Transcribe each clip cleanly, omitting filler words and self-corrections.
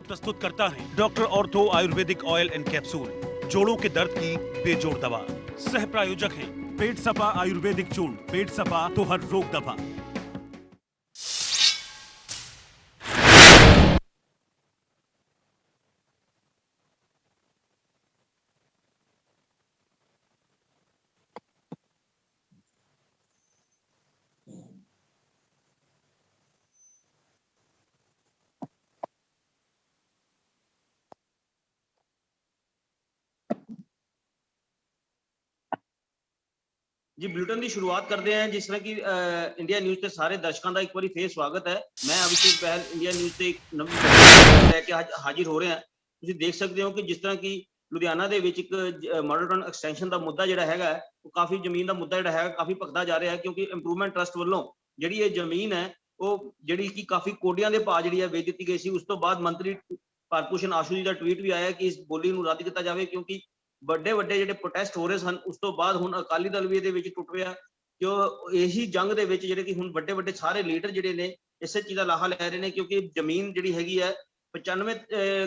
प्रस्तुत करता है doctor ortho Ayurvedic oil and capsule, जोड़ों के दर्द की बेजोड़ दवा। सह प्रायोजक हैं पेट सफा आयुर्वेदिक चूर्ण, पेट सफा तो हर रोग दफा। जी बुलेटिन की शुरुआत करते हैं। जिस तरह की इंडिया न्यूज़ के सारे दर्शकों का एक बार फिर स्वागत है। मैं अभिषेक बहल इंडिया न्यूज़ से एक नवी लैके हाजिर हो रहे हैं। ਤੁਸੀਂ देख सकते हो कि जिस तरह की ਲੁਧਿਆਣਾ ਦੇ ਵਿੱਚ ਇੱਕ ਮਾਡਲ ਟਾਊਨ ਐਕਸਟੈਂਸ਼ਨ ਦਾ ਮੁੱਦਾ ਜਿਹੜਾ ਹੈਗਾ ਉਹ ਕਾਫੀ ਜ਼ਮੀਨ ਦਾ ਮੁੱਦਾ ਜਿਹੜਾ ਹੈਗਾ ਕਾਫੀ ਭਖਦਾ ਜਾ ਰਿਹਾ ਹੈ, ਕਿਉਂਕਿ ਇੰਪਰੂਵਮੈਂਟ ਟਰਸਟ ਵੱਲੋਂ ਜਿਹੜੀ ਇਹ ਜ਼ਮੀਨ ਹੈ ਉਹ ਜਿਹੜੀ ਕਿ ਕਾਫੀ ਕੋਡੀਆਂ ਦੇ ਭਾਅ ਜਿਹੜੀ ਹੈ ਵੇਚ ਦਿੱਤੀ ਗਈ ਸੀ। ਉਸ ਤੋਂ ਬਾਅਦ ਮੰਤਰੀ ਭਾਰਤ ਭੂਸ਼ਣ ਆਸ਼ੂ ਜੀ ਦਾ ਟਵੀਟ ਵੀ ਆਇਆ ਕਿ ਇਸ ਬੋਲੀ ਨੂੰ ਰੱਦ ਕੀਤਾ ਜਾਵੇ, ਕਿਉਂਕਿ ਵੱਡੇ ਵੱਡੇ ਜਿਹੜੇ ਪ੍ਰੋਟੈਸਟ ਹੋ ਰਹੇ ਸਨ। ਉਸ ਤੋਂ ਬਾਅਦ ਹੁਣ ਅਕਾਲੀ ਦਲ ਵੀ ਇਹਦੇ ਵਿੱਚ ਟੁੱਟ ਰਿਹਾ ਕਿ ਉਹ ਇਹੀ ਜੰਗ ਦੇ ਵਿੱਚ ਜਿਹੜੇ ਕਿ ਹੁਣ ਵੱਡੇ ਵੱਡੇ ਸਾਰੇ ਲੀਡਰ ਜਿਹੜੇ ਨੇ ਇਸੇ ਚੀਜ਼ ਦਾ ਲਾਹਾ ਲੈ ਰਹੇ ਨੇ, ਕਿਉਂਕਿ ਜ਼ਮੀਨ ਜਿਹੜੀ ਹੈਗੀ ਹੈ 95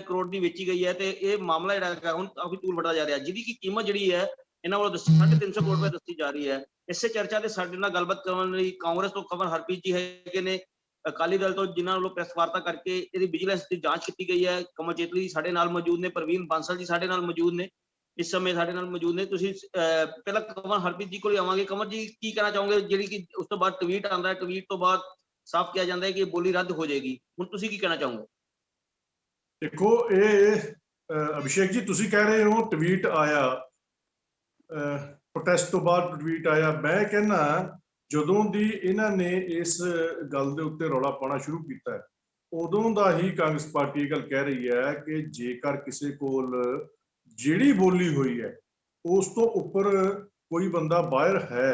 ਕਰੋੜ ਦੀ ਵੇਚੀ ਗਈ ਹੈ ਤੇ ਇਹ ਮਾਮਲਾ ਜਿਹੜਾ ਹੈਗਾ ਹੁਣ ਕਾਫੀ ਤੂਲ ਵੱਟਦਾ ਜਾ ਰਿਹਾ, ਜਿਹਦੀ ਕੀ ਕੀਮਤ ਜਿਹੜੀ ਹੈ ਇਹਨਾਂ ਵੱਲੋਂ 350 ਕਰੋੜ ਰੁਪਏ ਦੱਸੀ ਜਾ ਰਹੀ ਹੈ। ਇਸੇ ਚਰਚਾ ਤੇ ਸਾਡੇ ਨਾਲ ਗੱਲਬਾਤ ਕਰਨ ਲਈ ਕਾਂਗਰਸ ਤੋਂ ਕੰਵਰ ਹਰਪ੍ਰੀਤ ਜੀ ਹੈਗੇ ਨੇ, ਅਕਾਲੀ ਦਲ ਤੋਂ ਜਿਨ੍ਹਾਂ ਵੱਲੋਂ ਪ੍ਰੈਸ ਵਾਰਤਾ ਕਰਕੇ ਇਹਦੀ ਵਿਜੀਲੈਂਸ ਦੀ ਜਾਂਚ ਕੀਤੀ ਗਈ ਹੈ। ਕਮਲ ਜੇਤਲੀ ਸਾਡੇ ਨਾਲ ਮੌਜੂਦ ਨੇ, ਪ੍ਰਵੀਨ ਬਾਂਸਲ ਜੀ ਸਾਡੇ ਨਾਲ ਮੌਜੂਦ ਨੇ, ਇਸ ਸਮੇਂ ਸਾਡੇ ਨਾਲ ਮੌਜੂਦ ਨੇ। ਤੁਸੀਂ ਪਹਿਲਾਂ ਕੰਵਰ ਹਰਪ੍ਰੀਤ ਜੀ ਕੋਲ ਆਵਾਂਗੇ। ਕੰਵਰ ਜੀ ਕੀ ਕਹਿਣਾ ਚਾਹੋਗੇ, ਜਿਹੜੀ ਕਿ ਉਸ ਤੋਂ ਬਾਅਦ ਟਵੀਟ ਆਉਂਦਾ ਹੈ, ਟਵੀਟ ਤੋਂ ਬਾਅਦ ਸਾਫ਼ ਕਿਹਾ ਜਾਂਦਾ ਹੈ ਕਿ ਬੋਲੀ ਰੱਦ ਹੋ ਜਾਏਗੀ, ਹੁਣ ਤੁਸੀਂ ਕੀ ਕਹਿਣਾ ਚਾਹੋਗੇ? देखो ये अभिषेक जी तुसी कह रहे हो ट्वीट आया, प्रोटेस्ट तो बाद ट्वीट आया। मैं कहना ਜਦੋਂ ਦੀ ਇਹਨਾਂ ਨੇ ਇਸ ਗੱਲ ਦੇ ਉੱਤੇ ਰੌਲਾ ਪਾਉਣਾ ਸ਼ੁਰੂ ਕੀਤਾ ਹੈ ਉਦੋਂ ਦਾ ਹੀ ਕਾਂਗਰਸ ਪਾਰਟੀ ਇਹ ਗੱਲ ਕਹਿ ਰਹੀ ਹੈ ਕਿ ਜੇਕਰ ਕਿਸੇ ਕੋਲ ਜਿਹੜੀ ਬੋਲੀ ਹੋਈ ਹੈ ਉਸ ਤੋਂ ਉੱਪਰ ਕੋਈ ਬੰਦਾ ਬਾਹਰ ਹੈ,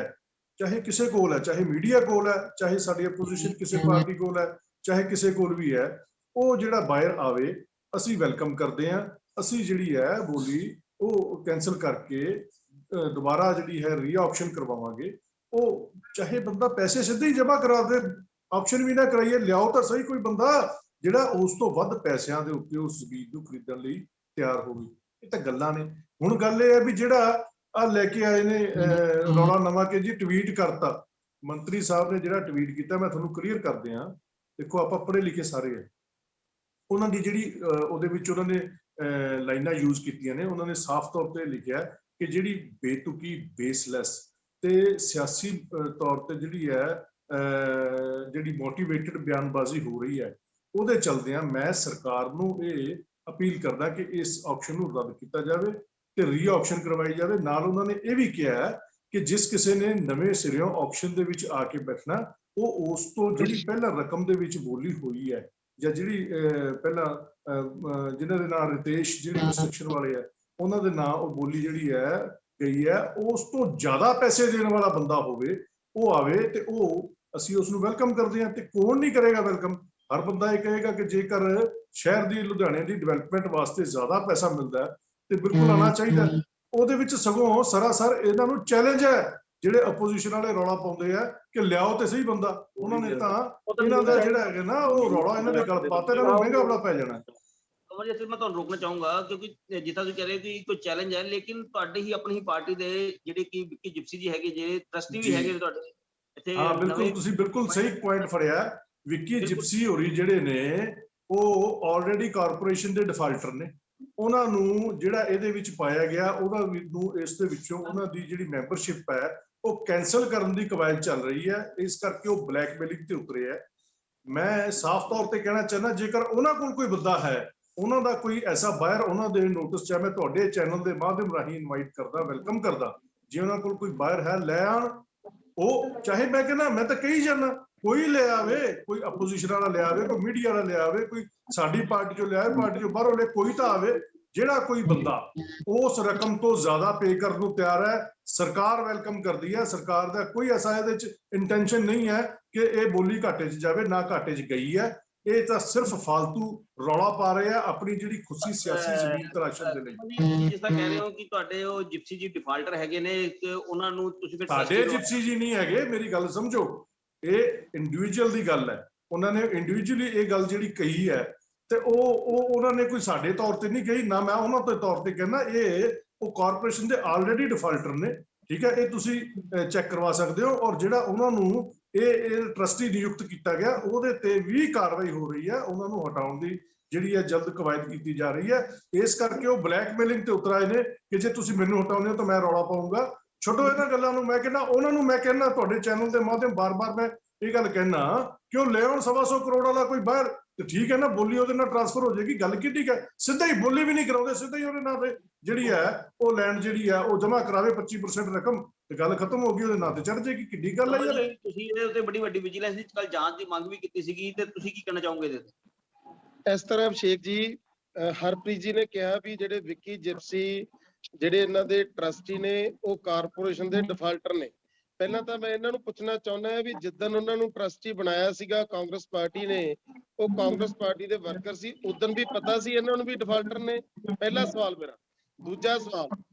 ਚਾਹੇ ਕਿਸੇ ਕੋਲ ਹੈ, ਚਾਹੇ ਮੀਡੀਆ ਕੋਲ ਹੈ, ਚਾਹੇ ਸਾਡੀ ਆਪੋਜੀਸ਼ਨ ਕਿਸੇ ਪਾਰਟੀ ਕੋਲ ਹੈ, ਚਾਹੇ ਕਿਸੇ ਕੋਲ ਵੀ ਹੈ, ਉਹ ਜਿਹੜਾ ਬਾਹਰ ਆਵੇ ਅਸੀਂ ਵੈਲਕਮ ਕਰਦੇ ਹਾਂ। ਅਸੀਂ ਜਿਹੜੀ ਹੈ ਬੋਲੀ ਉਹ ਕੈਂਸਲ ਕਰਕੇ ਦੁਬਾਰਾ ਜਿਹੜੀ ਹੈ ਰੀ ਆਕਸ਼ਨ ਕਰਵਾਵਾਂਗੇ। ਉਹ ਚਾਹੇ ਬੰਦਾ ਪੈਸੇ ਸਿੱਧੇ ਹੀ ਜਮ੍ਹਾਂ ਕਰਾ ਦੇ, ਆਪਸ਼ਨ ਵੀ ਨਾ ਕਰਾਈਏ, ਲਿਆਓ ਤਾਂ ਸਹੀ ਕੋਈ ਬੰਦਾ ਜਿਹੜਾ ਉਸ ਤੋਂ ਵੱਧ ਪੈਸਿਆਂ ਦੇ ਉੱਤੇ ਉਸ ਜ਼ਮੀਨ ਨੂੰ ਖਰੀਦਣ ਲਈ ਤਿਆਰ ਹੋਵੇ। ਇਹ ਤਾਂ ਗੱਲਾਂ ਨੇ। ਹੁਣ ਗੱਲ ਇਹ ਹੈ ਵੀ ਜਿਹੜਾ ਆ ਲੈ ਕੇ ਆਏ ਨੇ ਰੌਲਾ ਨਵਾਂ ਕਿ ਜੀ ਟਵੀਟ ਕਰਤਾ, ਮੰਤਰੀ ਸਾਹਿਬ ਨੇ ਜਿਹੜਾ ਟਵੀਟ ਕੀਤਾ ਮੈਂ ਤੁਹਾਨੂੰ ਕਲੀਅਰ ਕਰਦੇ ਹਾਂ। ਦੇਖੋ ਆਪਾਂ ਪੜ੍ਹੇ ਲਿਖੇ ਸਾਰੇ ਆ, ਉਹਨਾਂ ਦੀ ਜਿਹੜੀ ਉਹਦੇ ਵਿੱਚ ਉਹਨਾਂ ਨੇ ਲਾਈਨਾਂ ਯੂਜ਼ ਕੀਤੀਆਂ ਨੇ, ਉਹਨਾਂ ਨੇ ਸਾਫ਼ ਤੌਰ ਤੇ ਲਿਖਿਆ ਕਿ ਜਿਹੜੀ ਬੇਤੁਕੀ, ਬੇਸਲੈਸ ਤੇ ਸਿਆਸੀ ਤੌਰ ਤੇ ਜਿਹੜੀ ਹੈ ਜਿਹੜੀ ਮੋਟੀਵੇਟਡ ਬਿਆਨਬਾਜ਼ੀ ਹੋ ਰਹੀ ਹੈ ਉਹਦੇ ਚਲਦਿਆਂ ਮੈਂ ਸਰਕਾਰ ਨੂੰ ਇਹ ਅਪੀਲ ਕਰਦਾ ਕਿ ਇਸ ਆਕਸ਼ਨ ਨੂੰ ਰੱਦ ਕੀਤਾ ਜਾਵੇ ਤੇ ਰੀ ਆਕਸ਼ਨ ਕਰਵਾਈ ਜਾਵੇ। ਨਾਲ ਉਹਨਾਂ ਨੇ ਇਹ ਵੀ ਕਿਹਾ ਕਿ ਜਿਸ ਕਿਸੇ ਨੇ ਨਵੇਂ ਸਿਰਿਓਂ ਆਕਸ਼ਨ ਦੇ ਵਿੱਚ ਆ ਕੇ ਬੈਠਣਾ ਉਹ ਉਸ ਤੋਂ ਜਿਹੜੀ ਪਹਿਲਾਂ ਰਕਮ ਦੇ ਵਿੱਚ ਬੋਲੀ ਹੋਈ ਹੈ ਜਾਂ ਜਿਹੜੀ ਪਹਿਲਾਂ ਜਿਨ੍ਹਾਂ ਦੇ ਨਾਂ ਰਿਤੇਸ਼ ਜਿਹੜੇ ਕੰਸਟਰਕਸ਼ਨ ਵਾਲੇ ਆ ਉਹਨਾਂ ਦੇ ਨਾਂ ਉਹ ਬੋਲੀ ਜਿਹੜੀ ਹੈ ਗਈ ਹੈ ਉਸ ਤੋਂ ਜ਼ਿਆਦਾ ਪੈਸੇ ਦੇਣ ਵਾਲਾ ਬੰਦਾ ਹੋਵੇ ਉਹ ਆਵੇ ਤੇ ਉਹ ਅਸੀਂ ਉਸ ਨੂੰ ਵੈਲਕਮ ਕਰਦੇ ਹਾਂ। ਤੇ ਕੌਣ ਨਹੀਂ ਕਰੇਗਾ ਵੈਲਕਮ? ਹਰ ਬੰਦਾ ਇਹ ਕਹੇਗਾ ਕਿ ਜੇਕਰ ਸ਼ਹਿਰ ਦੀ ਲੁਧਿਆਣੇ ਦੀ ਡਿਵੈਲਪਮੈਂਟ ਵਾਸਤੇ ਜ਼ਿਆਦਾ ਪੈਸਾ ਮਿਲਦਾ ਤੇ ਬਿਲਕੁਲ ਆਉਣਾ ਚਾਹੀਦਾ। ਉਹਦੇ ਵਿੱਚ ਸਗੋਂ ਸਰਾਸਰ ਇਹਨਾਂ ਨੂੰ ਚੈਲੰਜ ਹੈ ਜਿਹੜੇ ਆਪੋਜੀਸ਼ਨ ਵਾਲੇ ਰੌਲਾ ਪਾਉਂਦੇ ਆ ਕਿ ਲਿਆਓ ਤੇ ਸਹੀ ਬੰਦਾ। ਉਹਨਾਂ ਨੇ ਤਾਂ ਇਹਨਾਂ ਦਾ ਜਿਹੜਾ ਹੈਗਾ ਨਾ ਉਹ ਰੌਲਾ ਇਹਨਾਂ ਦੇ ਗਲ ਪਾਤੇ, ਇਹਨਾਂ ਨੂੰ ਮਹਿੰਗਾ ਬੜਾ ਪੈ ਜਾਣਾ। ਕਮਲ ਜੀ ਮੈਂ ਤੁਹਾਨੂੰ ਰੋਕਣਾ ਚਾਹੂੰਗਾ ਕਿਉਂਕਿ ਜਿੱਦਾਂ ਤੁਸੀਂ ਕਹਿ ਰਹੇ ਕਿ ਕੋਈ ਚੈਲੰਜ ਹੈ, ਲੇਕਿਨ ਤੁਹਾਡੇ ਹੀ ਆਪਣੀ ਹੀ ਪਾਰਟੀ ਦੇ ਜਿਹੜੇ ਕਿ ਵਿੱਕੀ ਜਿਪਸੀ ਜੀ ਹੈਗੇ, ਜਿਹੜੇ ਟਰਸਟੀ ਵੀ ਹੈਗੇ ਤੁਹਾਡੇ ਇੱਥੇ। ਹਾਂ ਬਿਲਕੁਲ, ਤੁਸੀਂ ਬਿਲਕੁਲ ਸਹੀ ਪੁਆਇੰਟ ਫੜਿਆ। ਵਿੱਕੀ ਜਿਪਸੀ ਹੋਰੀ ਜਿਹੜੇ ਨੇ ਉਹ ਆਲਰੇਡੀ ਕਾਰਪੋਰੇਸ਼ਨ ਦੇ ਡਿਫਾਲਟਰ ਨੇ। ਉਹਨਾਂ ਨੂੰ ਜਿਹੜਾ ਇਹਦੇ ਵਿੱਚ ਪਾਇਆ ਗਿਆ ਉਹਨਾਂ ਨੂੰ ਇਸ ਦੇ ਵਿੱਚੋਂ ਉਹਨਾਂ ਦੀ ਜਿਹੜੀ ਮੈਂਬਰਸ਼ਿਪ ਹੈ ਉਹ ਕੈਂਸਲ ਕਰਨ ਦੀ ਕਵਾਇਦ ਚੱਲ ਰਹੀ ਹੈ। ਇਸ ਕਰਕੇ ਉਹ ਬਲੈਕਮੇਲਿੰਗ ਤੇ ਉਤਰੇ ਹੈ। ਮੈਂ ਸਾਫ਼ ਤੌਰ ਤੇ ਕਹਿਣਾ ਚਾਹੁੰਦਾ ਜੇਕਰ ਉਹਨਾਂ ਕੋਲ ਕੋਈ ਬੰਦਾ ਹੈ, ਉਹਨਾਂ ਦਾ ਕੋਈ ਐਸਾ ਬਾਹਰ ਉਹਨਾਂ ਦੇ ਨੋਟਿਸ ਚਾਹੇ ਮੈਂ ਤੁਹਾਡੇ ਚੈਨਲ ਦੇ ਮਾਧਿਅਮ ਰਾਹੀਂ ਇਨਵਾਈਟ ਕਰਦਾ, ਵੈਲਕਮ ਕਰਦਾ। ਜੇ ਉਹਨਾਂ ਕੋਲ ਕੋਈ ਬਾਹਰ ਹੈ ਲੈ ਆਉਣ, ਉਹ ਚਾਹੇ ਮੈਂ ਕਹਿੰਦਾ ਮੈਂ ਤਾਂ ਕਹੀ ਜਾਂਦਾ ਕੋਈ ਲੈ ਆਵੇ, ਕੋਈ ਆਪੋਜੀਸ਼ਨ ਵਾਲਾ ਲੈ ਆਵੇ, ਕੋਈ ਮੀਡੀਆ ਵਾਲਾ ਲੈ ਆਵੇ, ਕੋਈ ਸਾਡੀ ਪਾਰਟੀ ਚੋਂ ਲੈ ਆਵੇ, ਪਾਰਟੀ ਚੋਂ ਬਾਹਰੋਂ ਲੈ, ਕੋਈ ਤਾਂ ਆਵੇ। ਜਿਹੜਾ ਕੋਈ ਬੰਦਾ ਉਸ ਰਕਮ ਤੋਂ ਜ਼ਿਆਦਾ ਪੇ ਕਰਨ ਨੂੰ ਤਿਆਰ ਹੈ ਸਰਕਾਰ ਵੈਲਕਮ ਕਰਦੀ ਹੈ। ਸਰਕਾਰ ਦਾ ਕੋਈ ਐਸਾ ਇਹਦੇ ਚ ਇੰਟੈਂਸ਼ਨ ਨਹੀਂ ਹੈ ਕਿ ਇਹ ਬੋਲੀ ਘਾਟੇ 'ਚ ਜਾਵੇ, ਨਾ ਘਾਟੇ 'ਚ ਗਈ ਹੈ। ਇਹ ਤਾਂ ਸਿਰਫ ਫालतू ਰੌਲਾ ਪਾ ਰਹੇ ਆ ਆਪਣੀ ਜਿਹੜੀ ਖੁਸ਼ੀ ਸਿਆਸੀ ਜ਼ਮੀਨ ਤਰਾਸ਼ਣ ਦੇ ਲਈ। ਜਿਸ ਤਰ੍ਹਾਂ ਕਹਿ ਰਹੇ ਹੋ ਕਿ ਤੁਹਾਡੇ ਉਹ ਜਿਪਸੀ ਜੀ ਡਿਫਾਲਟਰ ਹੈਗੇ ਨੇ ਕਿ ਉਹਨਾਂ ਨੂੰ ਤੁਸੀਂ ਫਿਰ ਸਾਡੇ ਜਿਪਸੀ ਜੀ ਨਹੀਂ ਹੈਗੇ, ਮੇਰੀ ਗੱਲ ਸਮਝੋ। ਇਹ ਇੰਡੀਵਿਜੂਅਲ ਦੀ ਗੱਲ ਹੈ। ਉਹਨਾਂ ਨੇ ਇੰਡੀਵਿਜੂਅਲੀ ਇਹ ਗੱਲ ਜਿਹੜੀ ਕਹੀ ਹੈ ਤੇ ਉਹ ਉਹਨਾਂ ਨੇ ਕੋਈ ਸਾਡੇ ਤੌਰ ਤੇ ਨਹੀਂ ਕਹੀ, ਨਾ ਮੈਂ ਉਹਨਾਂ ਦੇ ਤੌਰ ਤੇ ਕਹਿੰਦਾ। ਇਹ ਉਹ ਕਾਰਪੋਰੇਸ਼ਨ ਦੇ ਆਲਰੇਡੀ ਡਿਫਾਲਟਰ ਨੇ, ਠੀਕ ਹੈ, ਇਹ ਤੁਸੀਂ ਚੈੱਕ ਕਰਵਾ ਸਕਦੇ ਹੋ। ਔਰ ਜਿਹੜਾ ਉਹਨਾਂ ਨੂੰ ਇਹ ਟਰਸਟੀ ਨਿਯੁਕਤ ਕੀਤਾ ਗਿਆ, ਉਹਦੇ ਤੇ ਵੀ ਕਾਰਵਾਈ ਹੋ ਰਹੀ ਹੈ, ਉਹਨਾਂ ਨੂੰ ਹਟਾਉਣ ਦੀ ਜਿਹੜੀ ਹੈ ਜਲਦ ਕਵਾਇਦ ਕੀਤੀ ਜਾ ਰਹੀ ਹੈ। ਇਸ ਕਰਕੇ ਉਹ ਬਲੈਕਮੇਲਿੰਗ ਤੇ ਉਤਰ ਆਏ ਨੇ ਕਿ ਜੇ ਤੁਸੀਂ ਮੈਨੂੰ ਹਟਾਉਂਦੇ ਹੋ ਤਾਂ ਮੈਂ ਰੌਲਾ ਪਾਉਂਗਾ। ਛੱਡੋ ਇਹਨਾਂ ਗੱਲਾਂ ਨੂੰ। ਮੈਂ ਕਹਿੰਦਾ ਉਹਨਾਂ ਨੂੰ, ਮੈਂ ਕਹਿੰਦਾ ਤੁਹਾਡੇ ਚੈਨਲ ਦੇ ਮਾਧਿਅਮ ਬਾਰ-ਬਾਰ ਮੈਂ ਇਹ ਗੱਲ ਕਹਿਣਾ ਕਿ ਉਹ ਲੈ ਆਉਣ 125 ਕਰੋੜ ਵਾਲਾ ਕੋਈ ਬਾਹਰ, ਤੇ ਠੀਕ ਹੈ ਨਾ, ਬੋਲੀ ਉਹਦੇ ਨਾਲ ਟ੍ਰਾਂਸਫਰ ਹੋ ਜਾਏਗੀ, ਗੱਲ ਕਿੱਡੀ ਹੈ। ਸਿੱਧਾ ਹੀ ਬੋਲੀ ਵੀ ਨਹੀਂ ਕਰਾਉਂਦੇ, ਸਿੱਧਾ ਹੀ ਉਹਦੇ ਨਾਂ ਤੇ ਜਿਹੜੀ ਹੈ ਉਹ ਲੈਂਡ ਜਿਹੜੀ ਹੈ ਉਹ ਜਮ੍ਹਾਂ ਕਰਾਵੇ 25% ਰਕਮ, ਤੇ ਗੱਲ ਖਤਮ ਹੋ ਗਈ, ਉਹਦੇ ਨਾਂ ਤੇ ਚੜ ਜਾਏਗੀ। ਕਿੱਡੀ ਗੱਲ ਹੈ ਯਾਰ। ਤੁਸੀਂ ਇਹਦੇ ਉੱਤੇ ਬੜੀ ਵੱਡੀ ਵਿਜੀਲੈਂਸ ਦੀ ਕੱਲ ਜਾਂਚ ਦੀ ਮੰਗ ਵੀ ਕੀਤੀ ਸੀਗੀ, ਤੇ ਤੁਸੀਂ ਕੀ ਕਹਿਣਾ ਚਾਹੋਗੇ ਇਹਦੇ ਤੇ? ਇਸ ਤਰ੍ਹਾਂ ਅਭਿਸ਼ੇਕ ਜੀ, ਹਰਪ੍ਰੀਤ ਜੀ ਨੇ ਕਿਹਾ ਵੀ ਜਿਹੜੇ ਵਿੱਕੀ ਜਿਪਸੀ ਜਿਹੜੇ ਇਹਨਾਂ ਦੇ ਟਰਸਟੀ ਨੇ ਉਹ ਕਾਰਪੋਰੇਸ਼ਨ ਦੇ ਡਿਫਾਲਟਰ ਨੇ। ਪਹਿਲਾਂ ਤਾਂ ਮੈਂ ਇਹਨਾਂ ਨੂੰ ਪੁੱਛਣਾ ਚਾਹੁੰਦਾ ਹਾਂ ਵੀ ਜਿੱਦਣ ਉਹਨਾਂ ਨੂੰ ਟਰਸਟੀ ਬਣਾਇਆ ਸੀਗਾ ਕਾਂਗਰਸ ਪਾਰਟੀ ਨੇ, ਉਹ ਕਾਂਗਰਸ ਪਾਰਟੀ ਦੇ ਵਰਕਰ ਸੀ, ਉਦੋਂ ਵੀ ਪਤਾ ਸੀ ਇਹਨਾਂ ਨੂੰ ਵੀ ਡਿਫਾਲਟਰ ਨੇ? ਪਹਿਲਾ ਸਵਾਲ ਮੇਰਾ। ਦੂਜਾ ਸਵਾਲ,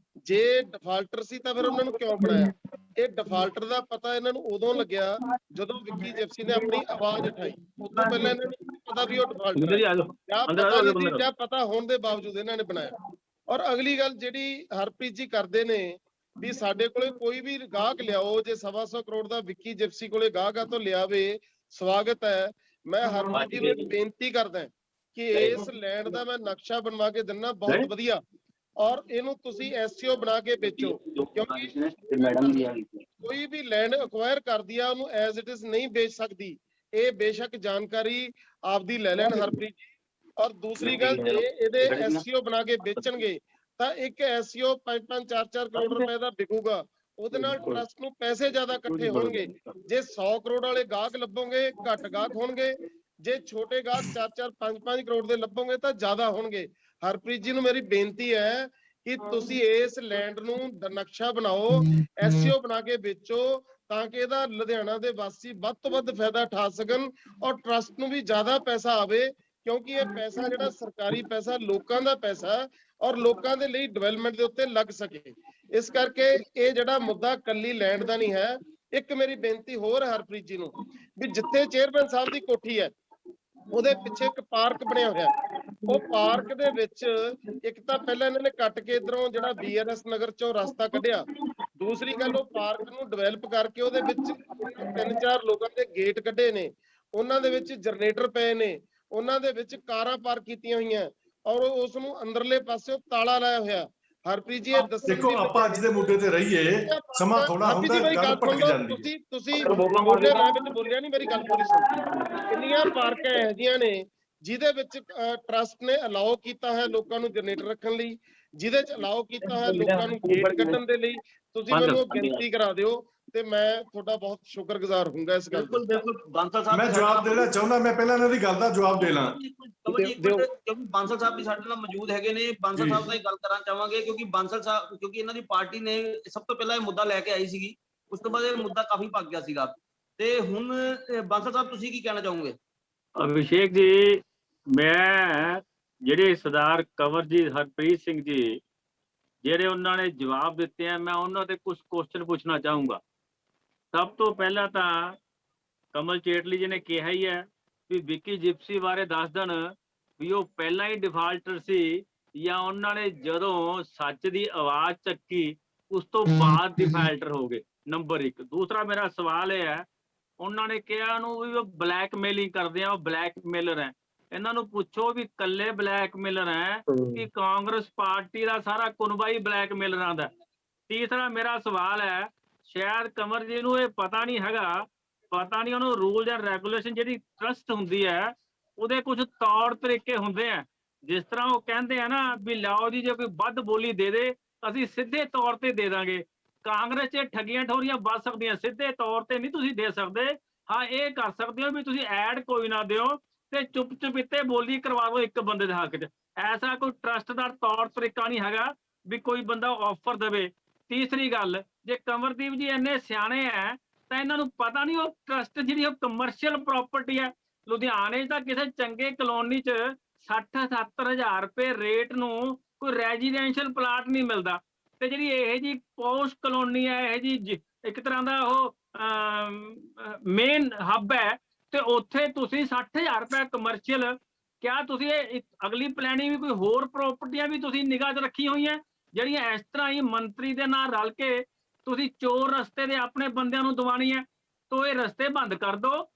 ਜੇ ਡਿਫਾਲਟਰ ਸੀ ਤਾਂ ਫਿਰ ਉਹਨਾਂ ਨੂੰ ਕਿਉਂ ਬਣਾਇਆ? ਇਹ ਡਿਫਾਲਟਰ ਦਾ ਪਤਾ ਇਹਨਾਂ ਨੂੰ ਉਦੋਂ ਲੱਗਿਆ ਜਦੋਂ ਵਿੱਕੀ ਜਿਪਸੀ ਨੇ ਆਪਣੀ ਆਵਾਜ਼ ਉਠਾਈ। ਉਦੋਂ ਪਹਿਲਾਂ ਇਹਨਾਂ ਨੂੰ ਪਤਾ ਵੀ ਉਹ ਡਿਫਾਲਟਰ ਹੈ, ਜਾਂ ਪਤਾ ਹੋਣ ਦੇ ਬਾਵਜੂਦ ਇਹਨਾਂ ਨੇ ਬਣਾਇਆ। ਔਰ ਅਗਲੀ ਗੱਲ ਜਿਹੜੀ ਹਰਪ੍ਰੀਤ ਜੀ ਕਰਦੇ ਨੇ ਵੀ ਸਾਡੇ ਕੋਲੇ ਕੋਈ ਵੀ ਗਾਹਕ ਲਿਆਓ, ਜੇ 125 ਕਰੋੜ ਦਾ ਵਿੱਕੀ ਜਿਪਸੀ ਕੋਲੇ ਗਾਹਕ ਆ ਤਾਂ ਲਿਆਵੇ, ਸਵਾਗਤ ਹੈ। ਮੈਂ ਹਰਪ੍ਰੀਤ ਜੀ ਨੂੰ ਬੇਨਤੀ ਕਰਦਾ ਕਿ ਇਸ ਲੈਂਡ ਦਾ ਮੈਂ ਨਕਸ਼ਾ ਬਣਵਾ ਕੇ ਦਿੰਨਾ, ਬਹੁਤ ਵਧੀਆ, ਔਰ ਇਹਨੂੰ ਤੁਸੀਂ ਐਸਸੀਓ ਬਣਾ ਕੇ ਵੇਚੋ, ਕਿਉਂਕਿ ਕੋਈ ਵੀ ਲੈਂਡ ਅਕਵਾਇਰ ਕਰਦੀ ਆ ਉਹਨੂੰ ਐਜ਼ ਇਟ ਇਜ਼ ਨਹੀਂ ਵੇਚ ਸਕਦੀ। ਇਹ ਬੇਸ਼ੱਕ ਜਾਣਕਾਰੀ ਆਪਦੀ ਲੈ ਲੈਣ ਹਰਪ੍ਰੀਤ ਜੀ। ਔਰ ਦੂਸਰੀ ਗੱਲ, ਜੇ ਇਹਦੇ ਐਸਸੀਓ ਬਣਾ ਕੇ ਵੇਚਣਗੇ ਤਾਂ ਇੱਕ ਐਸਸੀਓ 5-5 4-4 ਕਰੋੜ ਰੁਪਏ ਦਾ ਵਿਕੂਗਾ, ਉਹਦੇ ਨਾਲ ਟਰਸਟ ਨੂੰ ਪੈਸੇ ਜ਼ਿਆਦਾ ਇਕੱਠੇ ਹੋਣਗੇ। ਜੇ 100 ਕਰੋੜ ਵਾਲੇ ਗਾਹਕ ਲੱਭੋਗੇ ਘੱਟ ਗਾਹਕ ਹੋਣਗੇ, ਜੇ ਛੋਟੇ ਗਾਹਕ 4-4 5-5 ਕਰੋੜ ਦੇ ਲੱਭੋਗੇ ਤਾਂ ਜ਼ਿਆਦਾ ਹੋਣਗੇ। ਹਰਪ੍ਰੀਤ ਜੀ ਨੂੰ ਮੇਰੀ ਬੇਨਤੀ ਹੈ ਕਿ ਤੁਸੀਂ ਇਸ ਲੈਂਡ ਨੂੰ ਨਕਸ਼ਾ ਬਣਾਓ, ਐਸਸੀਓ ਬਣਾ ਕੇ ਵੇਚੋ, ਤਾਂ ਕਿ ਇਹਦਾ ਲੁਧਿਆਣਾ ਦੇ ਵਾਸੀ ਵੱਧ ਤੋਂ ਵੱਧ ਫਾਇਦਾ ਉਠਾ ਸਕਣ ਔਰ ਟਰਸਟ ਨੂੰ ਵੀ ਜ਼ਿਆਦਾ ਪੈਸਾ ਆਵੇ, ਕਿਉਂਕਿ ਇਹ ਪੈਸਾ ਜਿਹੜਾ ਸਰਕਾਰੀ ਪੈਸਾ ਲੋਕਾਂ ਦਾ ਪੈਸਾ ਔਰ ਲੋਕਾਂ ਦੇ ਲਈ ਡਿਵੈਲਪਮੈਂਟ ਦੇ ਉੱਤੇ ਲੱਗ ਸਕੇ। ਇਸ ਕਰਕੇ ਇਹ ਜਿਹੜਾ ਮੁੱਦਾ ਕੱਲੀ ਲੈਂਡ ਦਾ ਨਹੀਂ ਹੈ। ਇੱਕ ਮੇਰੀ ਬੇਨਤੀ ਹੋਰ ਹਰਪ੍ਰੀਤ ਜੀ ਨੂੰ ਵੀ ਜਿੱਥੇ ਚੇਅਰਮੈਨ ਸਾਹਿਬ ਦੀ ਕੋਠੀ ਹੈ ਉਹਦੇ ਪਿੱਛੇ ਇੱਕ ਪਾਰਕ ਬਣਿਆ ਹੋਇਆ, ਉਹ ਪਾਰਕ ਦੇ ਵਿੱਚ ਇੱਕ ਤਾਂ ਪਹਿਲਾਂ ਇਹਨਾਂ ਨੇ ਕੱਟ ਕੇ ਇਧਰੋਂ ਜਿਹੜਾ ਬੀਆਰਐਸ ਨਗਰ ਚੋਂ ਰਸਤਾ ਕੱਢਿਆ, ਦੂਸਰੀ ਗੱਲ ਉਹ ਪਾਰਕ ਨੂੰ ਡਿਵੈਲਪ ਕਰਕੇ ਉਹਦੇ ਵਿੱਚ 3-4 ਲੋਕਾਂ ਦੇ ਗੇਟ ਕੱਢੇ ਨੇ, ਉਹਨਾਂ ਦੇ ਵਿੱਚ ਜਨਰੇਟਰ ਪਏ ਨੇ, ਉਹਨਾਂ ਦੇ ਵਿੱਚ ਕਾਰਾਂ ਪਾਰਕ ਕੀਤੀਆਂ ਹੋਈਆਂ ਔਰ ਉਸ ਨੂੰ ਅੰਦਰਲੇ ਪਾਸੇ ਤਾਲਾ ਲਾਇਆ ਹੋਇਆ। ਹਰਪ੍ਰੀਤ ਜੀ ਇਹ ਦੱਸੋ, ਦੇਖੋ ਆਪਾਂ ਅੱਜ ਦੇ ਮੁੱਦੇ ਤੇ ਰਹੀਏ, ਸਮਾਂ ਥੋੜਾ ਹੁੰਦਾ, ਗੱਲ ਭਟਕ ਜਾਂਦੀ ਹੈ। ਤੁਸੀਂ ਬੋਲੇ, ਮੈਂ ਵਿੱਚ ਬੋਲਿਆ ਨਹੀਂ, ਮੇਰੀ ਗੱਲ ਪੂਰੀ ਸੁਣੋ। ਕਿੰਨੀਆਂ ਪਾਰਕਾਂ ਇਹੋ ਜਿਹੀਆਂ ਨੇ ਜਿਹਦੇ ਵਿੱਚ ਟਰਸਟ ਨੇ ਅਲਾਓ ਕੀਤਾ ਹੈ ਲੋਕਾਂ ਨੂੰ ਜਨਰੇਟਰ ਰੱਖਣ ਲਈ, ਜਿਹਦੇ ਚ ਅਲਾਓ ਕੀਤਾ ਹੈ ਲੋਕਾਂ ਨੂੰ ਗੇਟ ਕੱਢਣ ਦੇ ਲਈ। ਤੁਸੀਂ ਮੈਨੂੰ ਗਿਣਤੀ ਕਰਾ ਦਿਓ ਤੇ ਮੈਂ ਤੁਹਾਡਾ ਬਹੁਤ ਸ਼ੁਕਰਗੁਜ਼ਾਰ ਹੋਊਂਗਾ ਇਸ ਗੱਲ ਬਿਲਕੁਲ ਬਿਲਕੁਲ ਬਾਂਸਲ ਸਾਹਿਬ, ਮੈਂ ਜਵਾਬ ਦੇਣਾ ਚਾਹੁੰਦਾ। ਮੈਂ ਪਹਿਲਾਂ ਇਹਨਾਂ ਦੀ ਗੱਲ ਦਾ ਜਵਾਬ ਦੇ ਲਾਂ, ਕਿਉਂਕਿ ਬਾਂਸਲ ਸਾਹਿਬ ਵੀ ਸਾਡੇ ਨਾਲ ਮੌਜੂਦ ਹੈਗੇ ਨੇ। ਬਾਂਸਲ ਸਾਹਿਬ ਨਾਲ ਗੱਲ ਕਰਨਾ ਚਾਹਾਂਗੇ ਕਿਉਂਕਿ ਬਾਂਸਲ ਸਾਹਿਬ, ਕਿਉਂਕਿ ਇਹਨਾਂ ਦੀ ਪਾਰਟੀ ਨੇ ਸਭ ਤੋਂ ਪਹਿਲਾਂ ਇਹ ਮੁੱਦਾ ਲੈ ਕੇ ਆਈ ਸੀਗੀ, ਉਸ ਤੋਂ ਬਾਅਦ ਇਹ ਮੁੱਦਾ ਕਾਫੀ ਭੱਗ ਗਿਆ ਸੀਗਾ, ਤੇ ਹੁਣ ਬਾਂਸਲ ਸਾਹਿਬ ਤੁਸੀਂ ਕੀ ਕਹਿਣਾ ਚਾਹੋਗੇ? ਅਭਿਸ਼ੇਕ ਜੀ, ਮੈਂ ਜਿਹੜੇ ਸਰਦਾਰ ਕੰਵਰਜੀਤ ਹਰਪ੍ਰੀਤ ਸਿੰਘ ਜੀ ਜਿਹੜੇ ਉਹਨਾਂ ਨੇ ਜਵਾਬ ਦਿੱਤੇ ਆ, ਮੈਂ ਉਹਨਾਂ ਤੇ ਕੁਝ ਕੁਐਸਚਨ ਪੁੱਛਣਾ ਚਾਹੂੰਗਾ। ਸਭ ਤੋਂ ਪਹਿਲਾਂ ਤਾਂ ਕਮਲ ਚੇਟਲੀ ਜੀ ਨੇ ਕਿਹਾ ਹੀ ਹੈ ਵੀ ਵਿੱਕੀ ਜਿਪਸੀ ਬਾਰੇ ਦੱਸ ਦੇਣ ਵੀ ਉਹ ਪਹਿਲਾਂ ਹੀ ਡਿਫਾਲਟਰ ਸੀ ਜਾਂ ਉਹਨਾਂ ਨੇ ਜਦੋਂ ਸੱਚ ਦੀ ਆਵਾਜ਼ ਚੱਕੀ ਉਸ ਤੋਂ ਬਾਅਦ ਡਿਫਾਲਟਰ ਹੋ ਗਏ। ਨੰਬਰ 1। ਦੂਸਰਾ ਮੇਰਾ ਸਵਾਲ ਇਹ ਹੈ, ਉਹਨਾਂ ਨੇ ਕਿਹਾ ਉਹਨੂੰ ਵੀ ਉਹ ਬਲੈਕਮੇਲਿੰਗ ਕਰਦੇ ਆ, ਉਹ ਬਲੈਕਮੇਲਰ ਹੈ। ਇਹਨਾਂ ਨੂੰ ਪੁੱਛੋ ਵੀ ਕੱਲੇ ਬਲੈਕਮੇਲਰ ਹੈ ਕਿ ਕਾਂਗਰਸ ਪਾਰਟੀ ਦਾ ਸਾਰਾ ਕੁਨਬਾ ਹੀ ਬਲੈਕਮੇਲਰਾਂ ਦਾ। ਤੀਸਰਾ ਮੇਰਾ ਸਵਾਲ ਹੈ, ਸ਼ਾਇਦ ਕੰਵਰ ਜੀ ਨੂੰ ਇਹ ਪਤਾ ਨਹੀਂ ਹੈਗਾ, ਪਤਾ ਨਹੀਂ ਉਹਨੂੰ ਰੂਲ ਜਾਂ ਰੈਗੂਲੇਸ਼ਨ ਜਿਹੜੀ ਟਰਸਟ ਹੁੰਦੀ ਹੈ ਉਹਦੇ ਕੁਝ ਤੌਰ ਤਰੀਕੇ ਹੁੰਦੇ ਆ। ਜਿਸ ਤਰ੍ਹਾਂ ਉਹ ਕਹਿੰਦੇ ਆ ਨਾ ਵੀ ਲਓ ਜੀ, ਜੇ ਕੋਈ ਵੱਧ ਬੋਲੀ ਦੇ ਦੇ ਅਸੀਂ ਸਿੱਧੇ ਤੌਰ ਤੇ ਦੇ ਦਾਂਗੇ। ਕਾਂਗਰਸ 'ਚ ਠੱਗੀਆਂ ਠੋਰੀਆਂ ਵੱਧ ਸਕਦੀਆਂ, ਸਿੱਧੇ ਤੌਰ ਤੇ ਨਹੀਂ ਤੁਸੀਂ ਦੇ ਸਕਦੇ। ਹਾਂ, ਇਹ ਕਰ ਸਕਦੇ ਹੋ ਵੀ ਤੁਸੀਂ ਐਡ ਕੋਈ ਨਾ ਦਿਓ ਤੇ ਚੁੱਪ ਚੁਪੀਤੇ ਬੋਲੀ ਕਰਵਾ ਦਿਓ ਇੱਕ ਬੰਦੇ ਦੇ ਹੱਕ 'ਚ। ਐਸਾ ਕੋਈ ਟਰਸਟ ਦਾ ਤੌਰ ਤਰੀਕਾ ਨਹੀਂ ਹੈਗਾ ਵੀ ਕੋਈ ਬੰਦਾ ਆਫਰ ਦੇਵੇ। ਤੀਸਰੀ ਗੱਲ, ਜੇ ਕੰਵਰਦੀਪ ਜੀ ਇੰਨੇ ਸਿਆਣੇ ਹੈ ਤਾਂ ਇਹਨਾਂ ਨੂੰ ਪਤਾ ਨਹੀਂ ਉਹ ਟਰਸਟ ਜਿਹੜੀ ਉਹ ਕਮਰਸ਼ੀਅਲ ਪ੍ਰਾਪਰਟੀ ਹੈ। ਲੁਧਿਆਣੇ ਤਾਂ ਕਿਸੇ ਚੰਗੇ ਕਲੋਨੀ 'ਚ 60-70 ਹਜ਼ਾਰ ਰੁਪਏ ਰੇਟ ਨੂੰ ਕੋਈ ਰੈਜ਼ੀਡੈਂਸ਼ੀਅਲ ਪਲਾਟ ਨਹੀਂ ਮਿਲਦਾ, ਤੇ ਜਿਹੜੀ ਇਹ ਜੀ ਪੋਸ਼ ਕਲੋਨੀ ਹੈ, ਇਹ ਜੀ ਇੱਕ ਤਰ੍ਹਾਂ ਦਾ ਉਹ ਮੇਨ ਹੱਬ ਹੈ, ਤੇ ਉੱਥੇ ਤੁਸੀਂ 60,000 ਰੁਪਏ ਕਮਰਸ਼ੀਅਲ ਕਿਆ ਤੁਸੀਂ ਅਗਲੀ ਪਲੈਨਿੰਗ ਵੀ ਕੋਈ ਹੋਰ ਪ੍ਰਾਪਰਟੀਆਂ ਵੀ ਤੁਸੀਂ ਨਿਗਾਹ 'ਚ ਰੱਖੀ ਹੋਈਆਂ ਜਿਹੜੀਆਂ ਇਸ ਤਰ੍ਹਾਂ ਹੀ ਮੰਤਰੀ ਦੇ ਨਾਲ ਰਲ ਕੇ ਤੁਸੀਂ ਚੋਰ ਰਸਤੇ ਦੇ ਆਪਣੇ ਬੰਦਿਆਂ ਨੂੰ ਦਵਾਣੀ ਹੈ? ਤੋ ਇਹ ਰਸਤੇ ਬੰਦ ਕਰ ਦਿਓ।